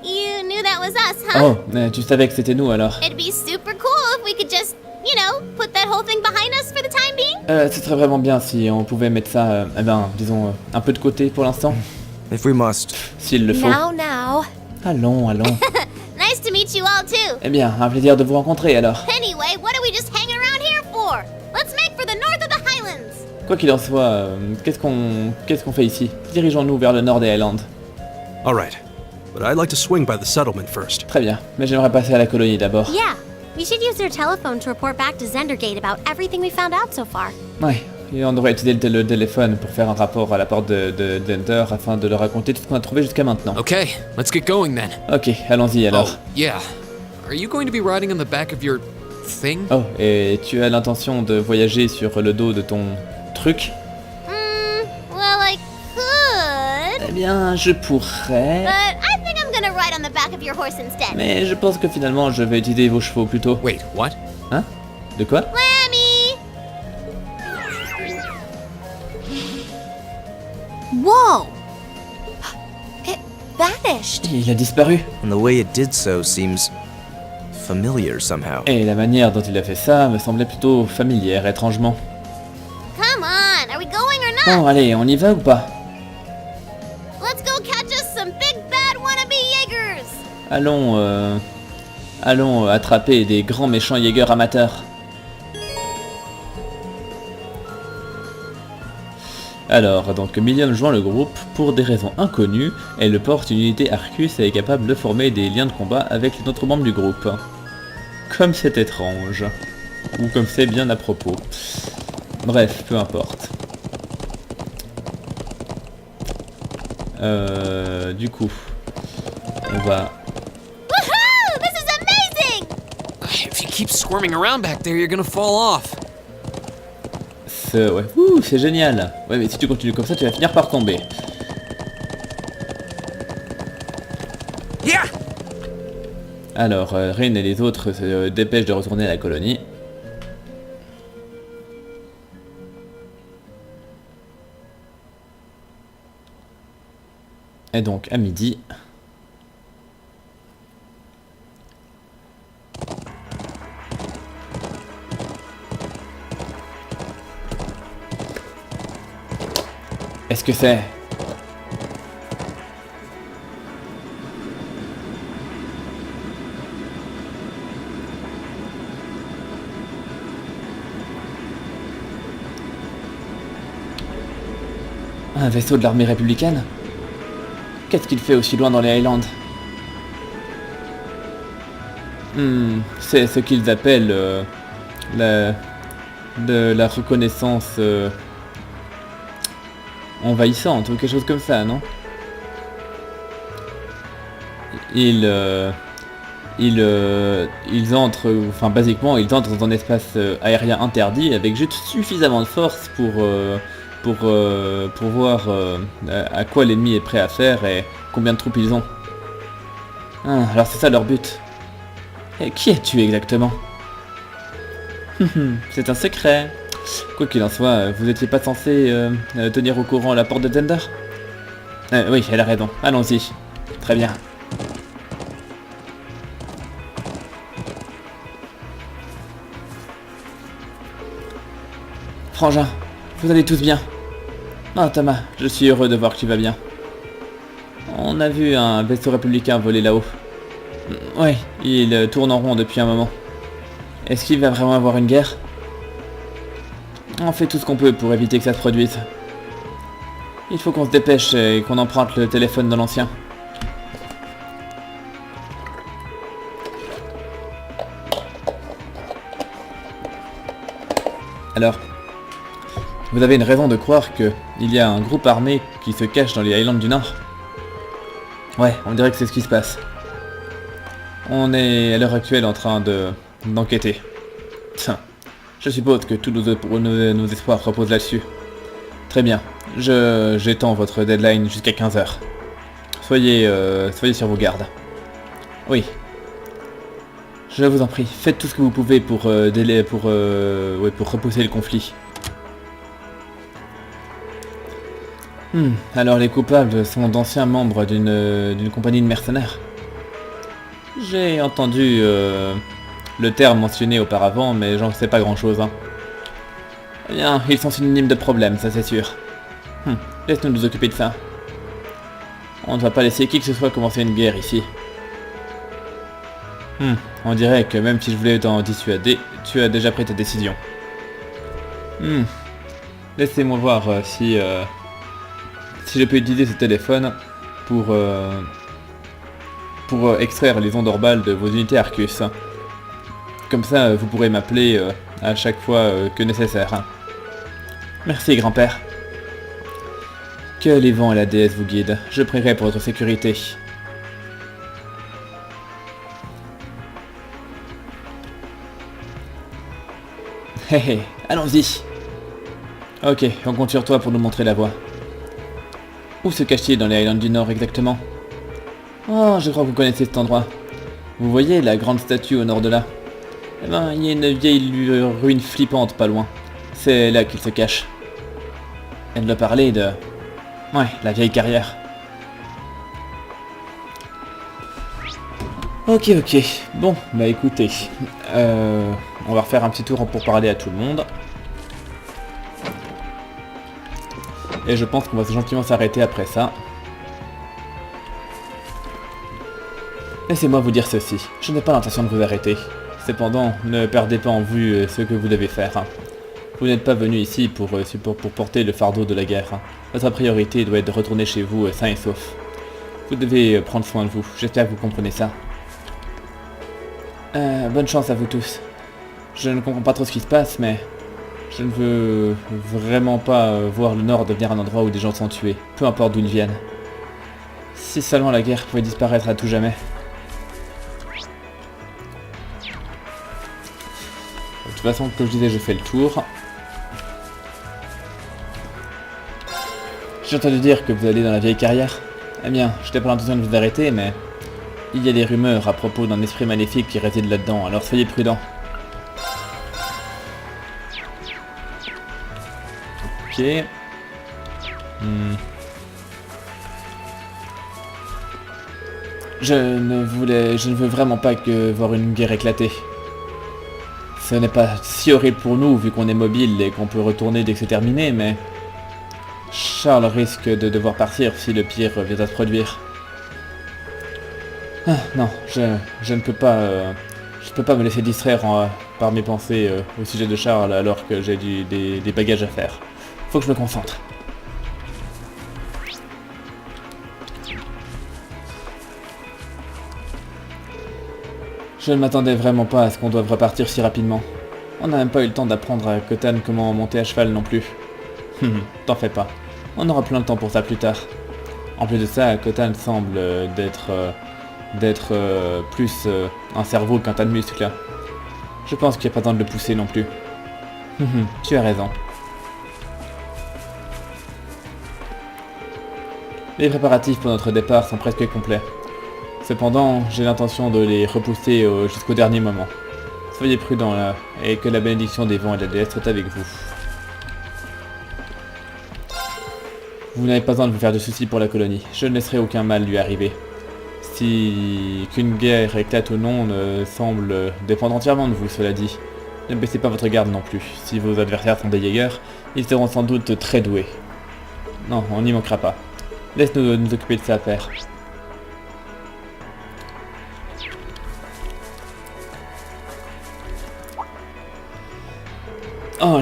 You knew that was us, huh? Oh, tu savais que c'était nous alors. It'd be super cool if we could just, you know, put that whole thing behind us for the time being. Ce serait vraiment bien si on pouvait mettre ça, disons, un peu de côté pour l'instant, If we must. s'il le faut. Now. Allons. Nice to meet you all too. Eh bien, un plaisir de vous rencontrer alors. Anyway, what are we just hanging around here for? Let's make for the north of the Highlands. Quoi qu'il en soit, qu'est-ce qu'on fait ici? Dirigeons-nous vers le nord des Highlands. All right. But I'd like to swing by the settlement first. Très bien, mais j'aimerais passer à la colonie d'abord. Yeah, we should use their telephone to report back to Zendergate about everything we found out so far. Ouais, et on devrait utiliser le téléphone pour faire un rapport à la porte de Dender afin de leur raconter tout ce qu'on a trouvé jusqu'à maintenant. Okay, let's get going then. Ok, allons-y alors. Oh, yeah. Are you going to be riding on the back of your thing? Oh, et tu as l'intention de voyager sur le dos de ton truc? Well, I could, Eh bien, je pourrais... but I think I'm gonna ride on the back of your horse instead. Mais je pense que finalement, je vais utiliser vos chevaux plutôt. Wait, what? Hein? De quoi? Lammy! Whoa! It vanished. Il a disparu. And the way it did so seems familiar somehow. Et la manière dont il a fait ça me semblait plutôt familière, étrangement. Come on, are we going or not? Bon, allez, on y va ou pas? Let's go catch us some big bad wannabe Jaegers! Allons attraper des grands méchants Jaeger amateurs. Alors, donc Milliam joint le groupe pour des raisons inconnues. Elle porte une unité Arcus et est capable de former des liens de combat avec les autres membres du groupe. Comme c'est étrange. Ou comme c'est bien à propos. Bref, peu importe. Du coup, on va keep squirming around back there, you're gonna fall off. Ouais. Ouh, c'est génial. Ouais, mais si tu continues comme ça, tu vas finir par tomber. Yeah! Alors, Rin et les autres se dépêchent de retourner à la colonie. Et donc, à midi... Est-ce que c'est... un vaisseau de l'armée républicaine? Qu'est-ce qu'il fait aussi loin dans les Highlands? C'est ce qu'ils appellent la reconnaissance envahissante ou quelque chose comme ça, non? Ils entrent, enfin basiquement, ils entrent dans un espace aérien interdit avec juste suffisamment de force pour voir à quoi l'ennemi est prêt à faire et combien de troupes ils ont. Ah, alors c'est ça leur but. Et qui es-tu exactement? C'est un secret. Quoi qu'il en soit, vous étiez pas censé tenir au courant la porte de Zender? Oui, elle a raison. Allons-y. Très bien. Frangin, vous allez tous bien? Ah Thomas, je suis heureux de voir que tu vas bien. On a vu un vaisseau républicain voler là-haut. Oui, il tourne en rond depuis un moment. Est-ce qu'il va vraiment avoir une guerre? On fait tout ce qu'on peut pour éviter que ça se produise. Il faut qu'on se dépêche et qu'on emprunte le téléphone de l'ancien. Alors, vous avez une raison de croire qu'il y a un groupe armé qui se cache dans les Highlands du Nord? Ouais, on dirait que c'est ce qui se passe. On est à l'heure actuelle en train d'enquêter. Tiens, je suppose que tous nos espoirs reposent là-dessus. Très bien, j'étends votre deadline jusqu'à 15h. Soyez sur vos gardes. Oui. Je vous en prie, faites tout ce que vous pouvez pour repousser le conflit. Alors les coupables sont d'anciens membres d'une compagnie de mercenaires. J'ai entendu le terme mentionné auparavant, mais j'en sais pas grand-chose. Hein. Eh bien, ils sont synonymes de problèmes, ça c'est sûr. Laisse-nous nous occuper de ça. On ne va pas laisser qui que ce soit commencer une guerre ici. On dirait que même si je voulais t'en dissuader, tu as déjà pris ta décision. Laissez-moi voir si je peux utiliser ce téléphone pour extraire les ondes orbales de vos unités Arcus. Comme ça, vous pourrez m'appeler à chaque fois que nécessaire. Merci, grand-père. Que les vents et la déesse vous guident. Je prierai pour votre sécurité. Hé hé, allons-y. Ok, on compte sur toi pour nous montrer la voie. Où se cache-t-il dans les Highlands du Nord exactement? Oh, je crois que vous connaissez cet endroit. Vous voyez la grande statue au nord de là? Eh ben, il y a une vieille ruine flippante pas loin. C'est là qu'il se cache. Elle doit parler de... Ouais, la vieille carrière. Ok. Bon, bah écoutez. On va refaire un petit tour pour parler à tout le monde. Et je pense qu'on va gentiment s'arrêter après ça. Laissez-moi vous dire ceci, je n'ai pas l'intention de vous arrêter. Cependant, ne perdez pas en vue ce que vous devez faire. Vous n'êtes pas venu ici pour porter le fardeau de la guerre. Votre priorité doit être de retourner chez vous sain et sauf. Vous devez prendre soin de vous, j'espère que vous comprenez ça. Bonne chance à vous tous. Je ne comprends pas trop ce qui se passe, mais... je ne veux vraiment pas voir le Nord devenir un endroit où des gens sont tués, peu importe d'où ils viennent. Si seulement la guerre pouvait disparaître à tout jamais. toute façon, comme je disais, je fais le tour. J'ai entendu dire que vous allez dans la vieille carrière. Eh bien, je n'ai pas l'intention de vous arrêter, mais il y a des rumeurs à propos d'un esprit maléfique qui réside là-dedans, alors soyez prudents. Ok. Je ne veux vraiment pas que voir une guerre éclater. Ce n'est pas si horrible pour nous, vu qu'on est mobile et qu'on peut retourner dès que c'est terminé, mais Charles risque de devoir partir si le pire vient à se produire. Ah, non, je ne peux pas... je peux pas me laisser distraire par mes pensées au sujet de Charles alors que j'ai des bagages à faire. Faut que je me concentre. Je ne m'attendais vraiment pas à ce qu'on doive repartir si rapidement. On n'a même pas eu le temps d'apprendre à Khotan comment monter à cheval non plus. T'en fais pas. On aura plein de temps pour ça plus tard. En plus de ça, Khotan semble d'être plus un cerveau qu'un tas de muscles. Je pense qu'il n'y a pas temps de le pousser non plus. Tu as raison. Les préparatifs pour notre départ sont presque complets. Cependant, j'ai l'intention de les repousser jusqu'au dernier moment. Soyez prudents là, et que la bénédiction des vents et de la déesse soit avec vous. Vous n'avez pas besoin de vous faire de soucis pour la colonie. Je ne laisserai aucun mal lui arriver. Si qu'une guerre éclate ou non ne semble dépendre entièrement de vous, cela dit. Ne baissez pas votre garde non plus. Si vos adversaires sont des Jaegers, ils seront sans doute très doués. Non, on n'y manquera pas. Laisse-nous nous occuper de ça, père. Oh,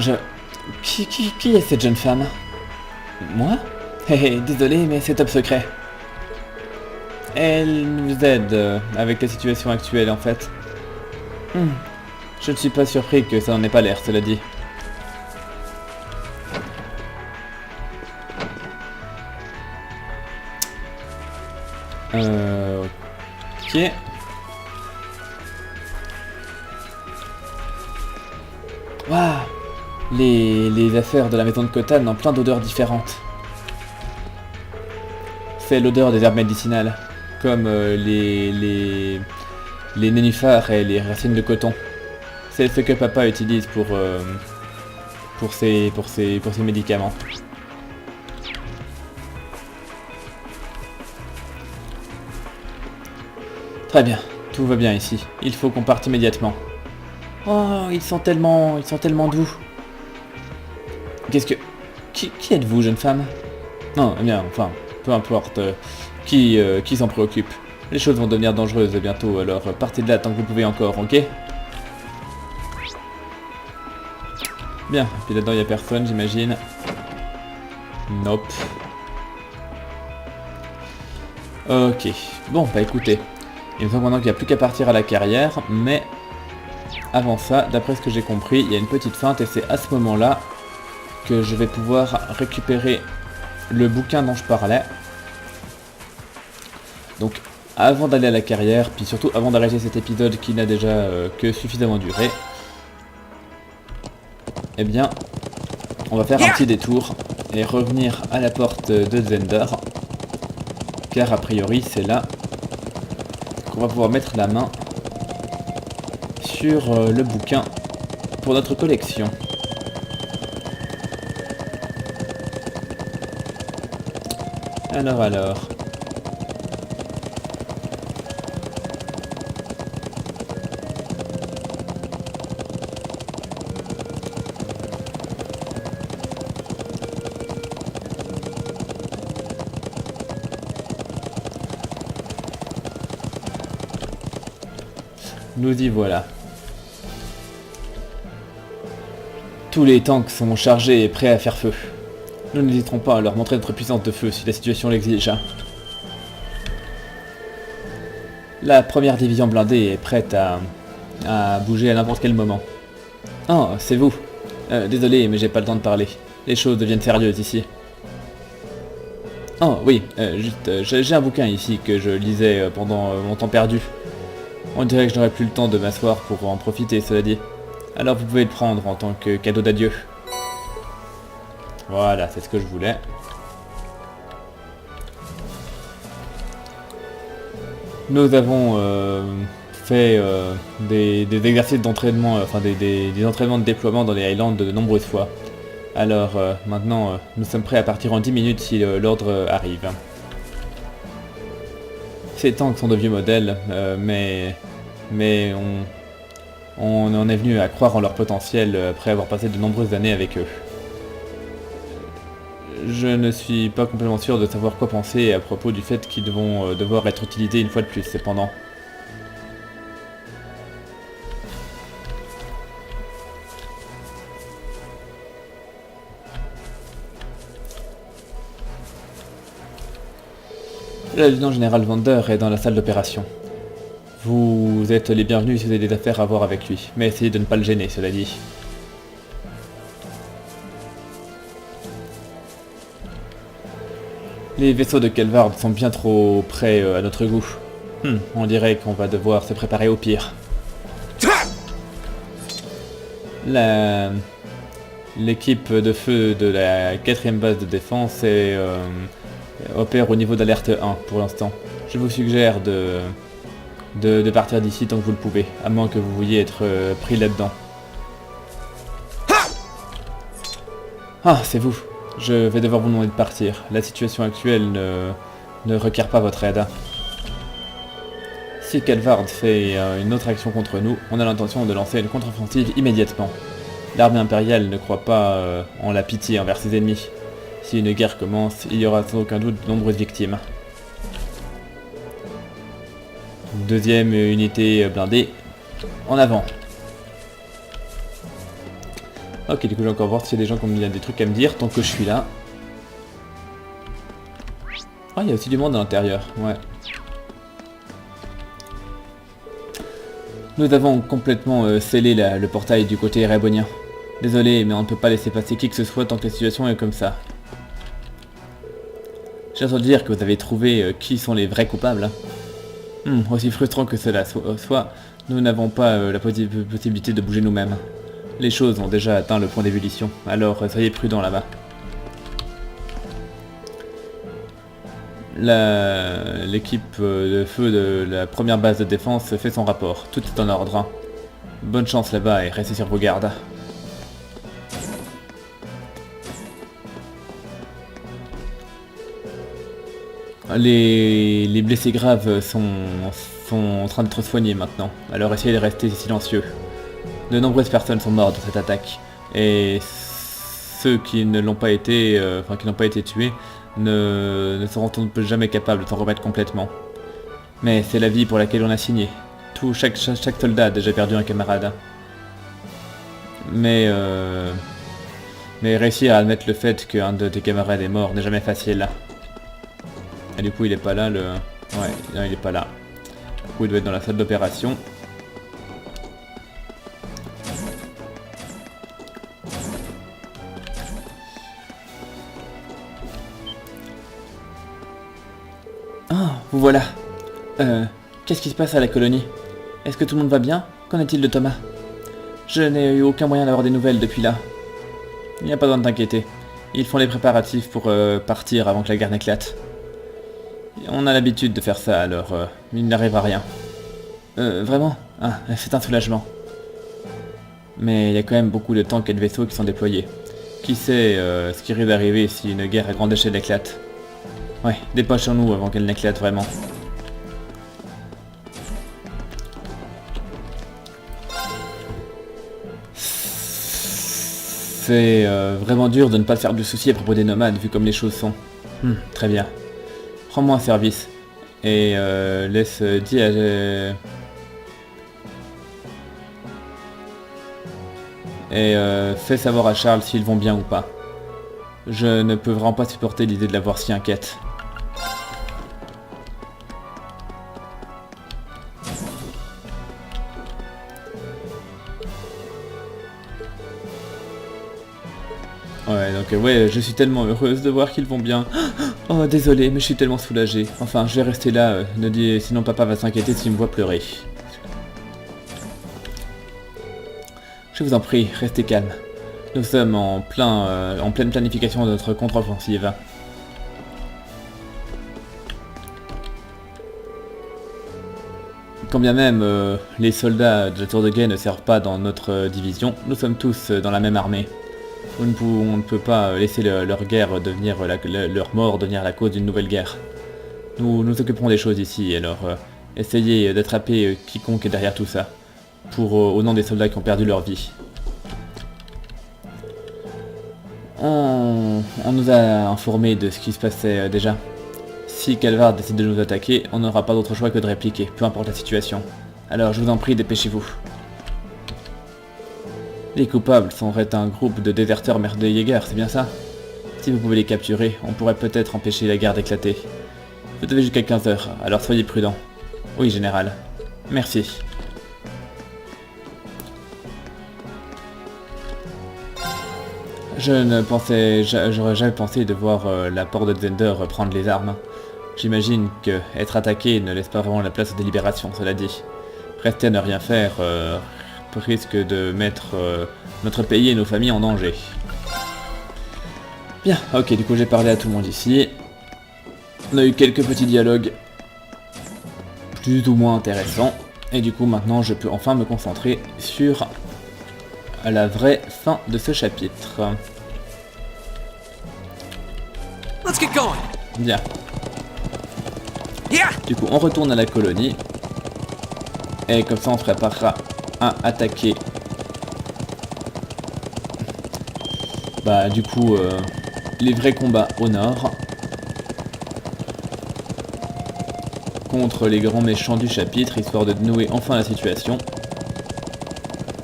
Qui est cette jeune femme? Moi? Désolé, mais c'est top secret. Elle nous aide avec la situation actuelle, en fait. Je ne suis pas surpris que ça n'en ait pas l'air, cela dit. Ok. Waouh! Les affaires de la maison de Khotan ont plein d'odeurs différentes. C'est l'odeur des herbes médicinales, comme les nénuphars et les racines de coton. C'est ce que papa utilise pour ses médicaments. Très bien, tout va bien ici. Il faut qu'on parte immédiatement. Oh, ils sont tellement doux. Qu'est-ce que... Qui êtes-vous, jeune femme? Non, eh bien, enfin, peu importe qui s'en préoccupe. Les choses vont devenir dangereuses bientôt, alors partez de là tant que vous pouvez encore, ok? Bien, et puis là-dedans il n'y a personne, j'imagine. Nope. Ok, bon, bah écoutez. Il me semble maintenant qu'il n'y a plus qu'à partir à la carrière, mais... Avant ça, d'après ce que j'ai compris, il y a une petite feinte et c'est à ce moment-là que je vais pouvoir récupérer le bouquin dont je parlais. Donc, avant d'aller à la carrière, puis surtout avant d'arrêter cet épisode qui n'a déjà que suffisamment duré, eh bien, on va faire un petit détour et revenir à la porte de Zendar, car a priori c'est là qu'on va pouvoir mettre la main sur le bouquin pour notre collection. Alors... Nous y voilà. Tous les tanks sont chargés et prêts à faire feu. Nous n'hésiterons pas à leur montrer notre puissance de feu si la situation l'exige. La première division blindée est prête à bouger à n'importe quel moment. Oh, c'est vous. Désolé, mais j'ai pas le temps de parler. Les choses deviennent sérieuses ici. Oh, oui, j'ai un bouquin ici que je lisais pendant mon temps perdu. On dirait que je n'aurai plus le temps de m'asseoir pour en profiter, cela dit. Alors vous pouvez le prendre en tant que cadeau d'adieu. Voilà, c'est ce que je voulais. Nous avons fait des exercices d'entraînement, enfin des entraînements de déploiement dans les Highlands de nombreuses fois. Alors maintenant, nous sommes prêts à partir en 10 minutes si l'ordre arrive. Ces tanks sont de vieux modèles, mais on en est venu à croire en leur potentiel après avoir passé de nombreuses années avec eux. Je ne suis pas complètement sûr de savoir quoi penser à propos du fait qu'ils vont devoir être utilisés une fois de plus, cependant. Le lieutenant général Vander est dans la salle d'opération. Vous êtes les bienvenus si vous avez des affaires à voir avec lui, mais essayez de ne pas le gêner, cela dit. Les vaisseaux de Kelvard sont bien trop près à notre goût. On dirait qu'on va devoir se préparer au pire. L'équipe de feu de la 4e base de défense opère au niveau d'alerte 1 pour l'instant. Je vous suggère de partir d'ici tant que vous le pouvez, à moins que vous vouliez être pris là-dedans. Ah, c'est vous. Je vais devoir vous demander de partir. La situation actuelle ne requiert pas votre aide. Si Kelvard fait une autre action contre nous, on a l'intention de lancer une contre-offensive immédiatement. L'armée impériale ne croit pas en la pitié envers ses ennemis. Si une guerre commence, il y aura sans aucun doute de nombreuses victimes. Deuxième unité blindée, en avant. Ok, du coup je vais encore voir s'il y a des gens qui ont des trucs à me dire tant que je suis là. Ah, il y a aussi du monde à l'intérieur, ouais. Nous avons complètement scellé le portail du côté Erebonien. Désolé, mais on ne peut pas laisser passer qui que ce soit tant que la situation est comme ça. J'ai entendu dire que vous avez trouvé qui sont les vrais coupables. Aussi frustrant que cela soit, nous n'avons pas la possibilité de bouger nous-mêmes. Les choses ont déjà atteint le point d'ébullition, alors soyez prudents là-bas. L'équipe de feu de la première base de défense fait son rapport. Tout est en ordre. Hein. Bonne chance là-bas et restez sur vos gardes. Les blessés graves sont en train d'être soignés maintenant, alors essayez de rester silencieux. De nombreuses personnes sont mortes dans cette attaque, et ceux qui ne l'ont pas été, tués, ne seront jamais capables de s'en remettre complètement. Mais c'est la vie pour laquelle on a signé. Chaque soldat a déjà perdu un camarade. Mais réussir à admettre le fait qu'un de tes camarades est mort n'est jamais facile. Et du coup il est pas là, Ouais, non, il est pas là. Du coup il doit être dans la salle d'opération. Vous voilà. Qu'est-ce qui se passe à la colonie? Est-ce que tout le monde va bien? Qu'en est-il de Thomas? Je n'ai eu aucun moyen d'avoir des nouvelles depuis là. Il n'y a pas besoin de t'inquiéter. Ils font les préparatifs pour partir avant que la guerre n'éclate. On a l'habitude de faire ça, alors il n'arrivera rien. Vraiment? Ah, c'est un soulagement. Mais il y a quand même beaucoup de tanks et de vaisseaux qui sont déployés. Qui sait ce qui risque d'arriver si une guerre à grande échelle éclate? Ouais, dépêchons-nous avant qu'elle n'éclate vraiment. C'est vraiment dur de ne pas se faire de soucis à propos des nomades, vu comme les choses sont. Très bien. Rends-moi un service. Et laisse dire... Et fais savoir à Charles s'ils vont bien ou pas. Je ne peux vraiment pas supporter l'idée de la voir si inquiète. Ouais, donc ouais, je suis tellement heureuse de voir qu'ils vont bien. Oh, désolé, mais je suis tellement soulagée. Enfin, je vais rester là, sinon papa va s'inquiéter s'il me voit pleurer. Je vous en prie, restez calme. Nous sommes en pleine planification de notre contre-offensive. Quand bien même les soldats de la Tour de Guet ne servent pas dans notre division, nous sommes tous dans la même armée. On ne peut pas laisser leur guerre devenir leur mort devenir la cause d'une nouvelle guerre. Nous nous occuperons des choses ici, alors essayez d'attraper quiconque est derrière tout ça, au nom des soldats qui ont perdu leur vie. On nous a informé de ce qui se passait déjà. Si Calvard décide de nous attaquer, on n'aura pas d'autre choix que de répliquer, peu importe la situation. Alors je vous en prie, dépêchez-vous. Les coupables seraient un groupe de déserteurs de Jäger, c'est bien ça? Si vous pouvez les capturer, on pourrait peut-être empêcher la guerre d'éclater. Vous avez jusqu'à 15 heures, alors soyez prudents. Oui, général. Merci. J'aurais jamais pensé de voir la porte de Zender prendre les armes. J'imagine que être attaqué ne laisse pas vraiment la place aux délibérations, cela dit. Rester à ne rien faire risque de mettre notre pays et nos familles en danger. Bien, ok, du coup j'ai parlé à tout le monde ici. On a eu quelques petits dialogues plus ou moins intéressants. Et du coup maintenant je peux enfin me concentrer sur la vraie fin de ce chapitre. Let's get going. Bien. Yeah. Du coup, on retourne à la colonie. Et comme ça, on se préparera à attaquer. Bah, du coup, les vrais combats au nord. Contre les grands méchants du chapitre, histoire de nouer enfin la situation.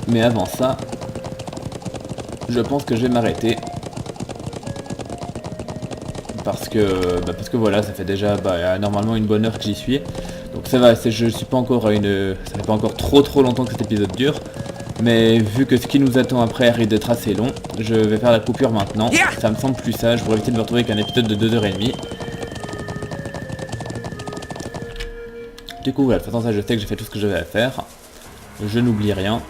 Mais avant ça, je pense que je vais m'arrêter. Parce que voilà, ça fait déjà normalement une bonne heure que j'y suis. Donc ça va, je suis pas encore ça fait pas encore trop longtemps que cet épisode dure. Mais vu que ce qui nous attend après risque d'être assez long, je vais faire la coupure maintenant. Ça me semble plus sage pour éviter de me retrouver avec un épisode de 2h30. Du coup voilà, de toute façon ça je sais que j'ai fait tout ce que j'avais à faire. Je n'oublie rien.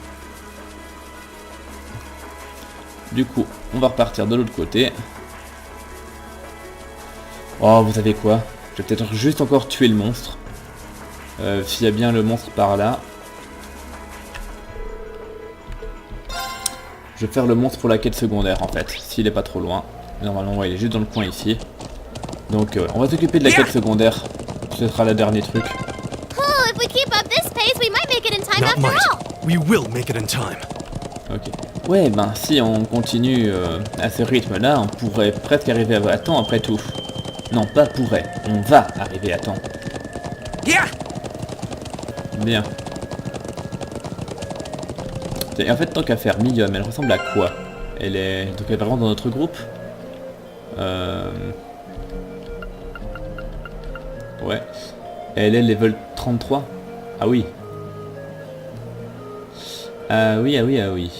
Du coup, on va repartir de l'autre côté. Oh, vous savez quoi? Je vais peut-être juste encore tuer le monstre. S'il y a bien le monstre par là. Je vais faire le monstre pour la quête secondaire en fait, s'il est pas trop loin. Normalement, ouais, il est juste dans le coin ici. Donc, on va s'occuper de la quête secondaire. Ce sera le dernier truc. Oh, if we keep up this pace, we might make it in time Not after might. all. We will make it in time. Ok. Ouais, ben si on continue à ce rythme-là, on pourrait presque arriver à temps après tout. Non, pas pourrait. On va arriver à temps. Yeah. Bien. Et en fait, tant qu'à faire, Medium, elle ressemble à quoi? Elle est... Donc elle est vraiment dans notre groupe? Ouais. Elle est level 33? Ah oui. Ah oui, ah oui, ah oui.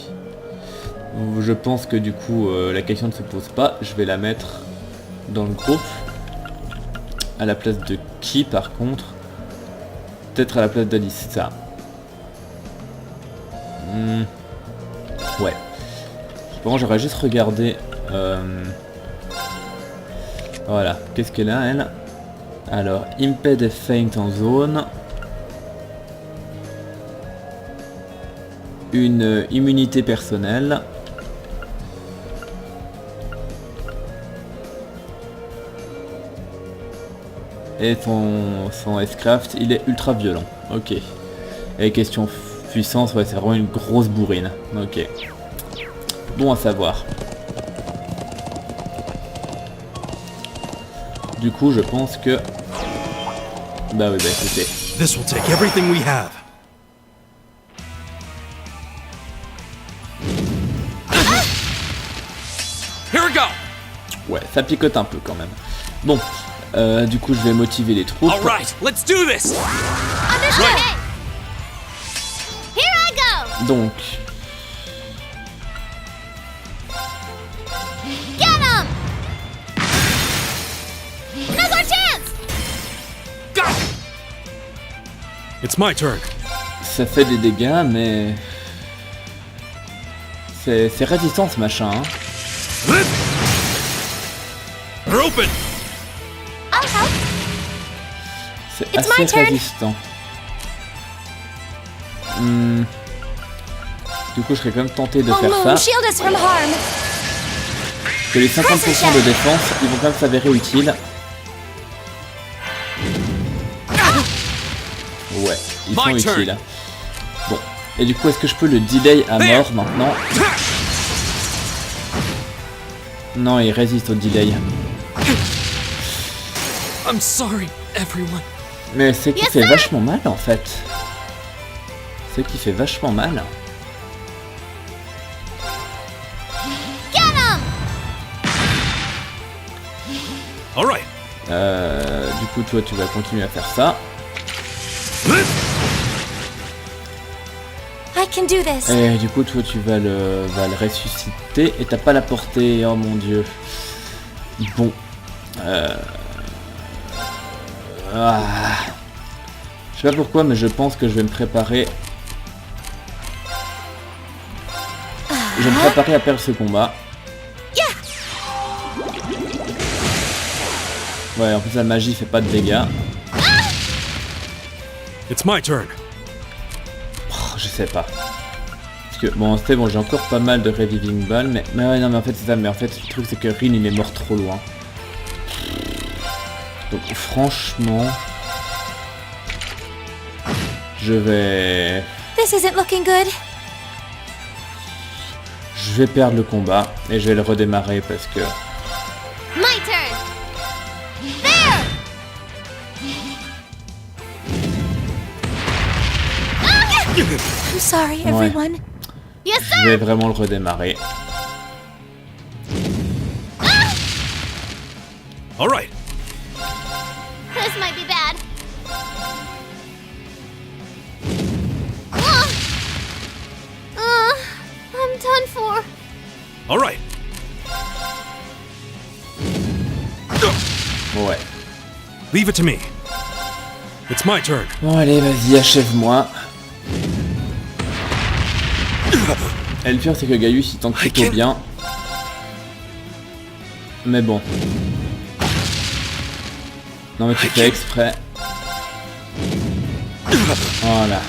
Je pense que du coup, la question ne se pose pas. Je vais la mettre dans le groupe. À la place de qui par contre? Peut-être à la place d'Alissa. Ouais. Bon, j'aurais juste regardé. Voilà. Qu'est-ce qu'elle a elle? Alors, Impede et Feint en zone. Une immunité personnelle. Et son S-Craft, il est ultra violent. Ok. Et question puissance, ouais, c'est vraiment une grosse bourrine. Ok. Bon à savoir. Du coup, je pense que... Bah oui, bah écoutez. This will take everything we have. Here we go. Ouais, ça picote un peu quand même. Bon, du coup, je vais motiver les troupes. All right, let's do this. Understood. Here I go. Donc, Get him. No more chance. Go. It's my turn. ça fait des dégâts, mais... C'est résistant ce machin. Hein. We're open. I'll help. C'est It's my assez turn. résistant. Du coup, je serais quand même tenté de Oh faire Moon, ça. shield us from harm. Que les 50% de défense, ils vont quand même s'avérer utiles. Ouais, ils sont My turn. utiles. Bon, et du coup, est-ce que je peux le delay à mort maintenant? Non, il résiste au delay. I'm sorry, everyone. Mais c'est qui Yes, fait sir. vachement mal en fait. C'est qui fait vachement mal. Get him! All right. Du coup, toi, tu vas continuer à faire ça. I can do this. Et du coup, toi, tu vas le ressusciter. Et t'as pas la portée, oh mon dieu. Bon. Je sais pas pourquoi, mais je pense que je vais me préparer. Je vais me préparer à perdre ce combat. Ouais, en plus la magie fait pas de dégâts. It's my turn. Oh, je sais pas. Parce que bon, c'était bon, j'ai encore pas mal de Reviving Ball, mais ouais, non, mais en fait c'est ça. Mais en fait, le truc c'est que Rin il est mort trop loin. Donc franchement, je vais perdre le combat et je vais le redémarrer parce que My turn. There! I'm sorry, Ouais. everyone. Yes, je sir! vais vraiment le redémarrer. All right. This might be bad. I'm done for. All right. Ouais. Leave it to me. It's my turn. Bon allez, vas-y, achève-moi. Et le pire c'est que Gaius il tank plutôt bien. Mais bon. Non mais tu fais exprès. Voilà.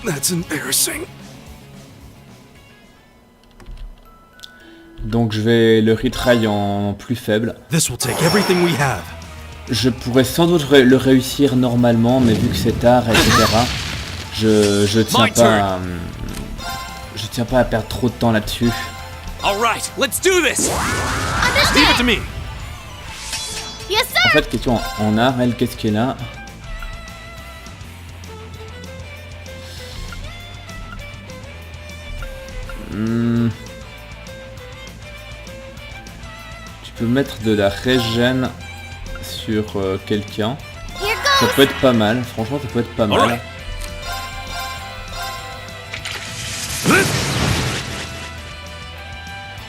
That's embarrassing. Donc je vais le retry en plus faible. This will take everything we have. Je pourrais sans doute le réussir normalement, mais vu que c'est tard, etc. Je tiens pas à perdre trop de temps là-dessus. All right, let's do this. Leave it to me. Yes, En sir! fait, question en art, elle, qu'est-ce qu'elle a? Tu peux mettre de la régène sur quelqu'un. Here Ça goes! peut être pas mal, franchement ça peut être pas mal. Alright.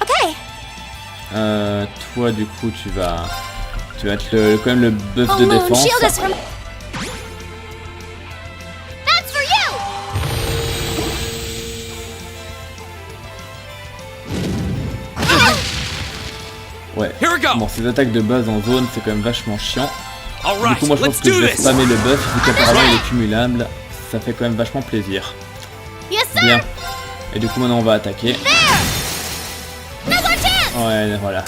Okay. Toi du coup tu vas être quand même le buff Oh de Moon, défense. shield us from. That's for you! Ouais. Here we go. Bon, ces attaques de base en zone c'est quand même vachement chiant. All Du right, coup moi je pense let's que je do vais this. spammer le buff vu qu'apparemment il est cumulable. Ça fait quand même vachement plaisir. Yes, sir! Bien. Et du coup maintenant on va attaquer. Now's our chance! Ouais voilà.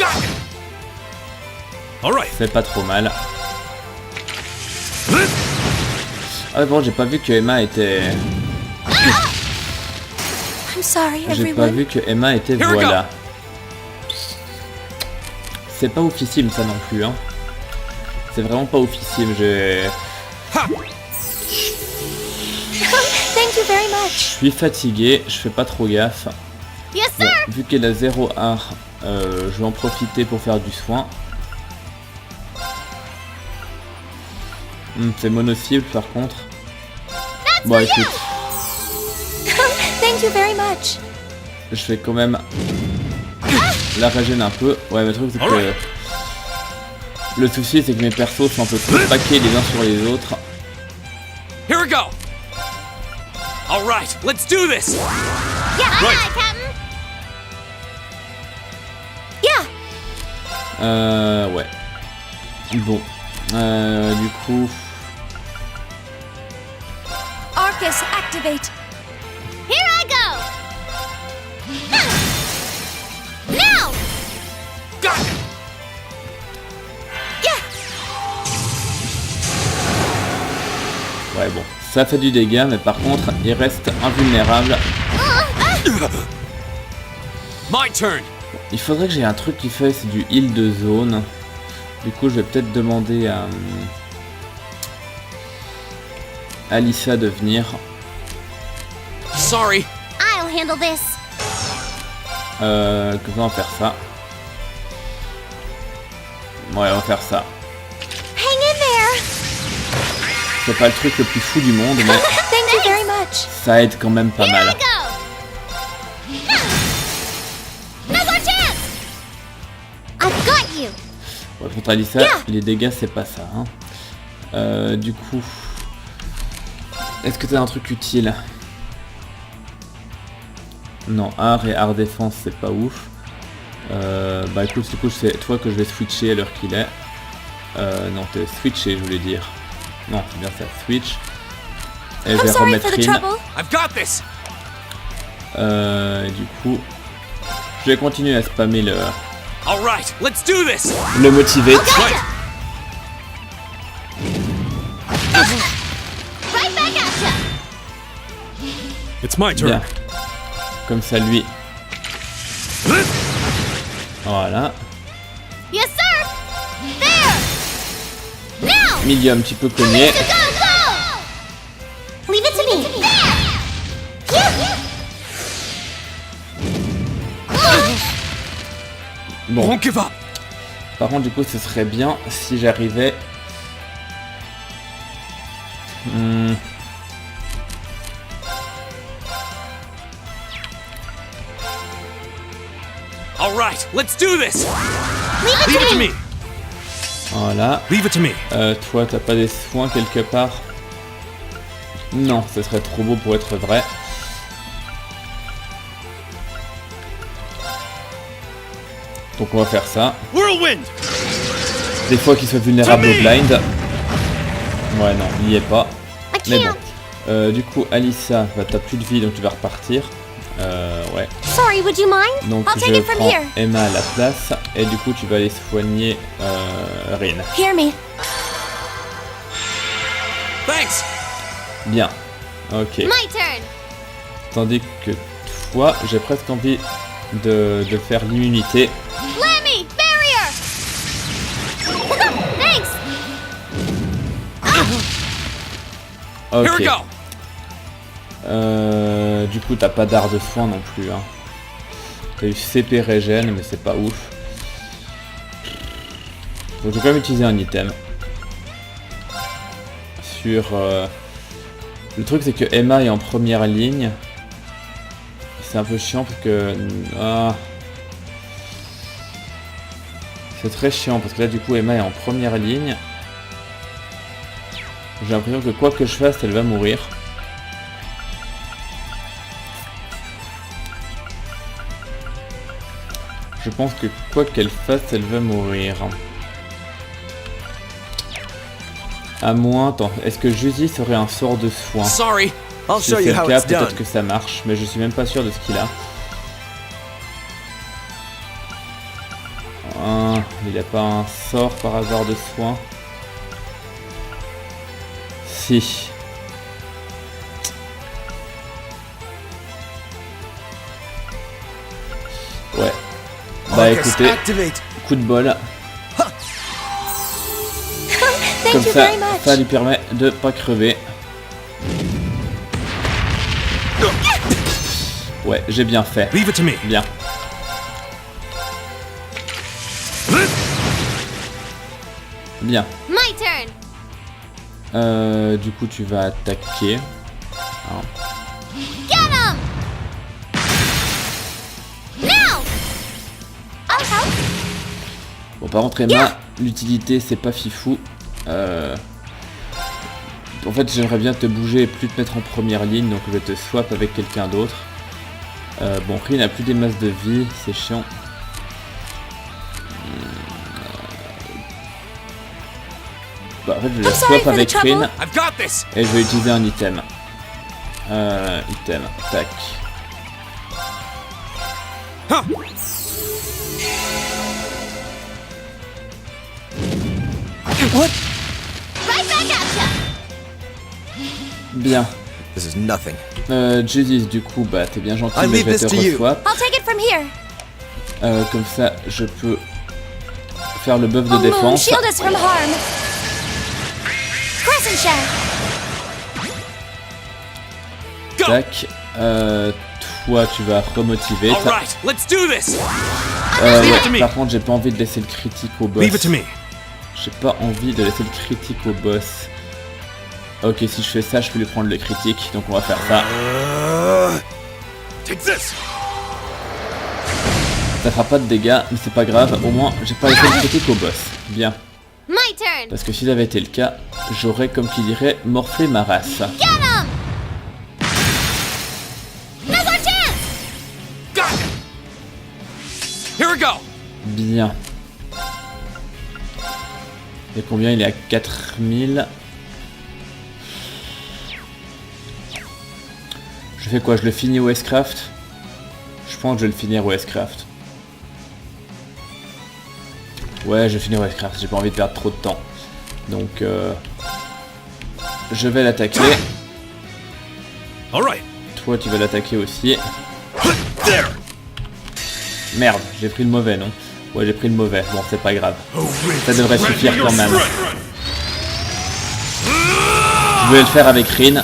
All right. C'est pas trop mal. Ah bon j'ai pas vu que Emma était. I'm sorry, J'ai pas everyone. vu que Emma était Here we go. voilà. C'est pas oufissime ça non plus hein. C'est vraiment pas oufissime, j'ai. Ha! Thank you very Je much. suis fatigué, je fais pas trop gaffe. Yes, Bon, sir! vu qu'elle a 0 art, je vais en profiter pour faire du soin. C'est mono-cible par contre. Bon écoute, Thank you very much. je vais quand même la régène un peu. Ouais mais le truc c'est que Alright. le souci c'est que mes persos sont un peu trop paqués les uns sur les autres. Here we go. All right, let's do this. Yeah, aye, Right. aye, Captain! Ouais. Bon. Du coup... Arcus, activate. Here I go! Now! Got it! Ouais, bon. Ça fait du dégât, mais par contre, il reste invulnérable. My turn! Il faudrait que j'ai un truc qui fait, c'est du heal de zone. Du coup, je vais peut-être demander à... Alyssa de venir. Sorry! I'll handle this. Comment faire ça? Ouais, on va faire ça. Hang in there. C'est pas le truc le plus fou du monde, mais Thank you very much. ça aide quand même pas Here mal. I go. Now's our chance. I've got you. Ouais, contre Alyssa, les dégâts c'est pas ça. Hein. Du coup... Est-ce que t'as un truc utile? Non, art et art défense c'est pas ouf. Bah écoute, du coup c'est toi que je vais switcher à l'heure qu'il est. Non, t'es switché je voulais dire. Non, c'est bien ça, switch. Et je I'm vais sorry remettre for the in. trouble. I've got this! Du coup, je vais continuer à spammer Alright, let's do this! le motiver. Right! Right back at ya. It's my turn. Bien. Comme ça lui. Voilà. Yes, sir. There. Now. Medium, tu peux cogner. Go, go. Leave it to me. There. Bon, Won't give up! par contre du coup ce serait bien si j'arrivais... Alright, let's do this! Leave it Leave it to to me. me. Voilà. Leave it to me. Toi t'as pas des soins quelque part? Non, ce serait trop beau pour être vrai. Donc on va faire ça. Whirlwind! Des fois qu'il soit vulnérable au blind. Ouais non, il y est pas. I Mais can't. bon. Du coup Alyssa, bah, t'as plus de vie donc tu vas repartir. Ouais. Sorry, would you mind? Donc I'll take je it from prends here. Emma à la place. Et du coup tu vas aller soigner Rin. Hear me. Thanks! Bien. Ok. My turn. Tandis que toi, j'ai presque envie de faire l'immunité. Lemmy, barrier. Thanks. Ok. Here we go! Du coup, t'as pas d'art de soin non plus. Hein. T'as eu CP régène, mais c'est pas ouf. Donc je vais quand même utiliser un item. Sur... Le truc c'est que Emma est en première ligne. C'est un peu chiant parce que... C'est très chiant parce que là du coup Emma est en première ligne. J'ai l'impression que quoi que je fasse, elle va mourir. Je pense que quoi qu'elle fasse, elle va mourir. À moins... Attends, est-ce que Juzy aurait un sort de soin? Sorry! I'll Si show c'est you le how cas, it's done. peut-être que ça marche, mais je suis même pas sûr de ce qu'il a. Il a pas un sort par hasard de soin? Si. Ouais. Bah Arcus, écoutez, activate. coup de bol. Thank Comme you ça, very much. ça lui permet de pas crever. Ouais, j'ai bien fait. Leave it to me. Bien. Bien. My turn. Du coup, tu vas attaquer. Hein. Get him. Now. I'll help. Bon, par contre, Emma, l'utilité, c'est pas fifou. En fait, j'aimerais bien te bouger et plus te mettre en première ligne, donc je vais te swap avec quelqu'un d'autre. Bon, Rin n'a plus des masses de vie, c'est chiant. Bah, en fait, je vais I'm sorry swap for the avec trouble. Rin I've got this. et je vais utiliser un item. Item, tac. Huh. What? Right back at ya! Bien. This is nothing. Jesus, du coup, bah, t'es bien gentil, I mais je leave vais this te to you. re-swap. I'll take it from here. Comme ça, je peux faire le buff de Oh, Moon, défense. shield us from harm. Crescent shell. Go. Tac. Toi, tu vas remotiver. All right, let's do this. Ouais, it to me. par contre, j'ai pas envie de laisser le critique au boss. Leave it to me. J'ai pas envie de laisser le critique au boss. Ok, si je fais ça, je peux lui prendre le critique, donc on va faire ça. Take this. Ça fera pas de dégâts, mais c'est pas grave, au moins j'ai pas laissé le critique au boss. Bien. My turn! Parce que si ça avait été le cas, j'aurais, comme qui dirait, morflé ma race. Get him! Now's our chance! Got it. Here we go. Bien. Et combien il est à 4000. Je fais quoi? Je le finis au S-Craft? Je pense que je vais le finir au S-Craft. Ouais, je finis au S-Craft, j'ai pas envie de perdre trop de temps. Donc, je vais l'attaquer. All right. Toi, tu vas l'attaquer aussi. There. Merde, j'ai pris le mauvais, non? Ouais, j'ai pris le mauvais. Bon, c'est pas grave. Ça devrait suffire quand même. Je vais le faire avec Rin.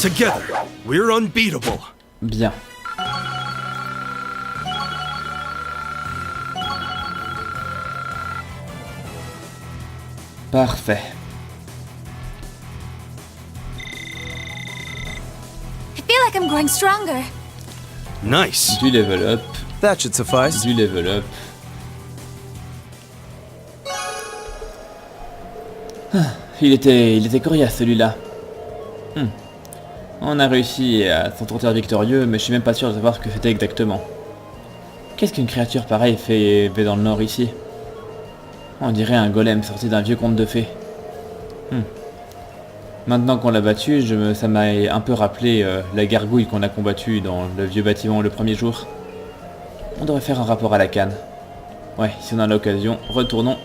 Together, we're unbeatable. Bien. Parfait. I feel like I'm growing stronger. Nice. Du level up. That should suffice. Du level up. Ah, il était coriace celui-là. On a réussi à s'en sortir victorieux, mais je suis même pas sûr de savoir ce que c'était exactement. Qu'est-ce qu'une créature pareille fait dans le nord ici? On dirait un golem sorti d'un vieux conte de fées. Maintenant qu'on l'a battu, ça m'a un peu rappelé la gargouille qu'on a combattue dans le vieux bâtiment le premier jour. On devrait faire un rapport à la canne. Ouais, si on a l'occasion, retournons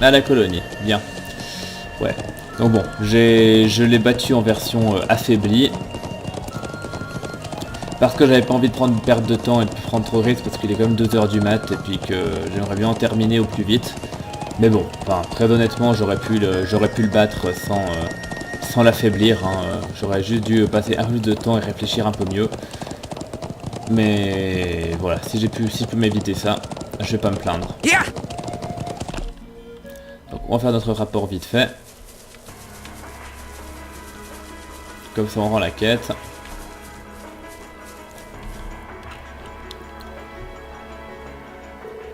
à la colonie. Bien. Ouais. Donc bon, je l'ai battu en version affaiblie. Parce que j'avais pas envie de prendre une perte de temps et de prendre trop de risques parce qu'il est quand même 2 h du mat et puis que j'aimerais bien en terminer au plus vite. Mais bon, enfin, très honnêtement, j'aurais pu le battre sans l'affaiblir. Hein. J'aurais juste dû passer un peu plus de temps et réfléchir un peu mieux. Mais voilà, si je peux m'éviter ça, je vais pas me plaindre. Yeah. Donc on va faire notre rapport vite fait. Comme ça on rend la quête.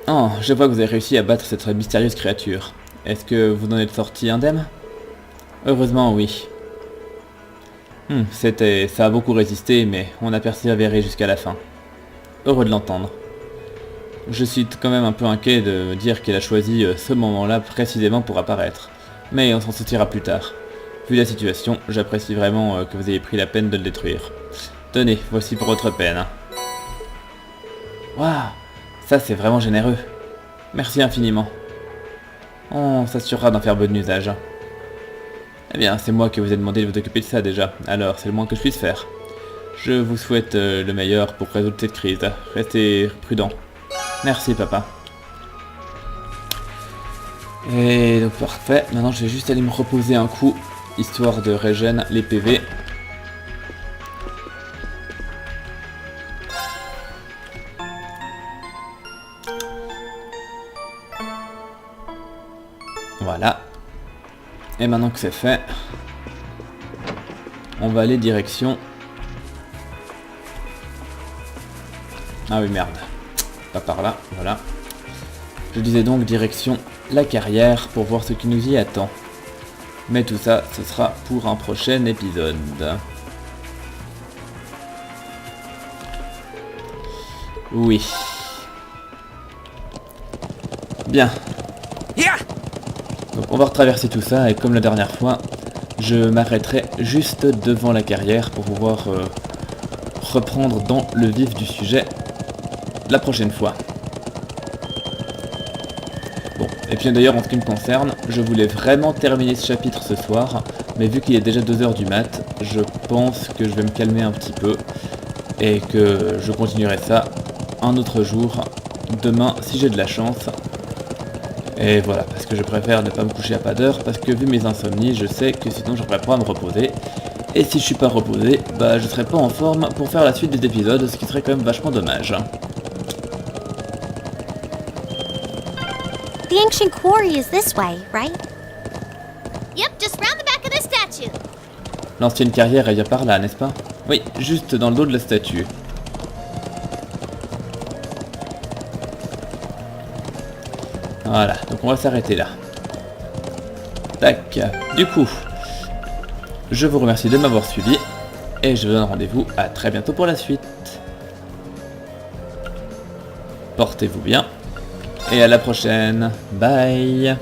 Oh, je vois que vous avez réussi à battre cette mystérieuse créature. Est-ce que vous en êtes sorti indemne? Heureusement oui. Ça a beaucoup résisté, mais on a persévéré jusqu'à la fin. Heureux de l'entendre. Je suis quand même un peu inquiet de me dire qu'elle a choisi ce moment-là précisément pour apparaître. Mais on s'en sortira plus tard. Vu la situation, j'apprécie vraiment que vous ayez pris la peine de le détruire. Tenez, voici pour votre peine. Waouh, ça c'est vraiment généreux. Merci infiniment. On s'assurera d'en faire bon usage. Eh bien, c'est moi qui vous ai demandé de vous occuper de ça déjà, alors c'est le moins que je puisse faire. Je vous souhaite le meilleur pour résoudre cette crise. Restez prudent. Merci papa. Et donc parfait, maintenant je vais juste aller me reposer un coup, histoire de régène les PV. Voilà. Et maintenant que c'est fait, on va aller direction... Ah oui merde, pas par là, voilà. Je disais donc direction la carrière pour voir ce qui nous y attend. Mais tout ça, ce sera pour un prochain épisode. Oui. Bien. Yeah! Donc on va retraverser tout ça et comme la dernière fois, je m'arrêterai juste devant la carrière pour pouvoir reprendre dans le vif du sujet la prochaine fois. Bon, et puis d'ailleurs en ce qui me concerne, je voulais vraiment terminer ce chapitre ce soir, mais vu qu'il est déjà 2h du mat, je pense que je vais me calmer un petit peu et que je continuerai ça un autre jour, demain si j'ai de la chance. Et voilà, parce que je préfère ne pas me coucher à pas d'heure, parce que vu mes insomnies, je sais que sinon j'aurais pas à me reposer. Et si je suis pas reposé, bah je serai pas en forme pour faire la suite des épisodes, ce qui serait quand même vachement dommage. The ancient quarry is this way, right? Yep, just round the back of this statue. L'ancienne carrière est bien par là, n'est-ce pas? Oui, juste dans le dos de la statue. Voilà, donc on va s'arrêter là. Tac. Du coup, je vous remercie de m'avoir suivi et je vous donne rendez-vous à très bientôt pour la suite. Portez-vous bien et à la prochaine. Bye.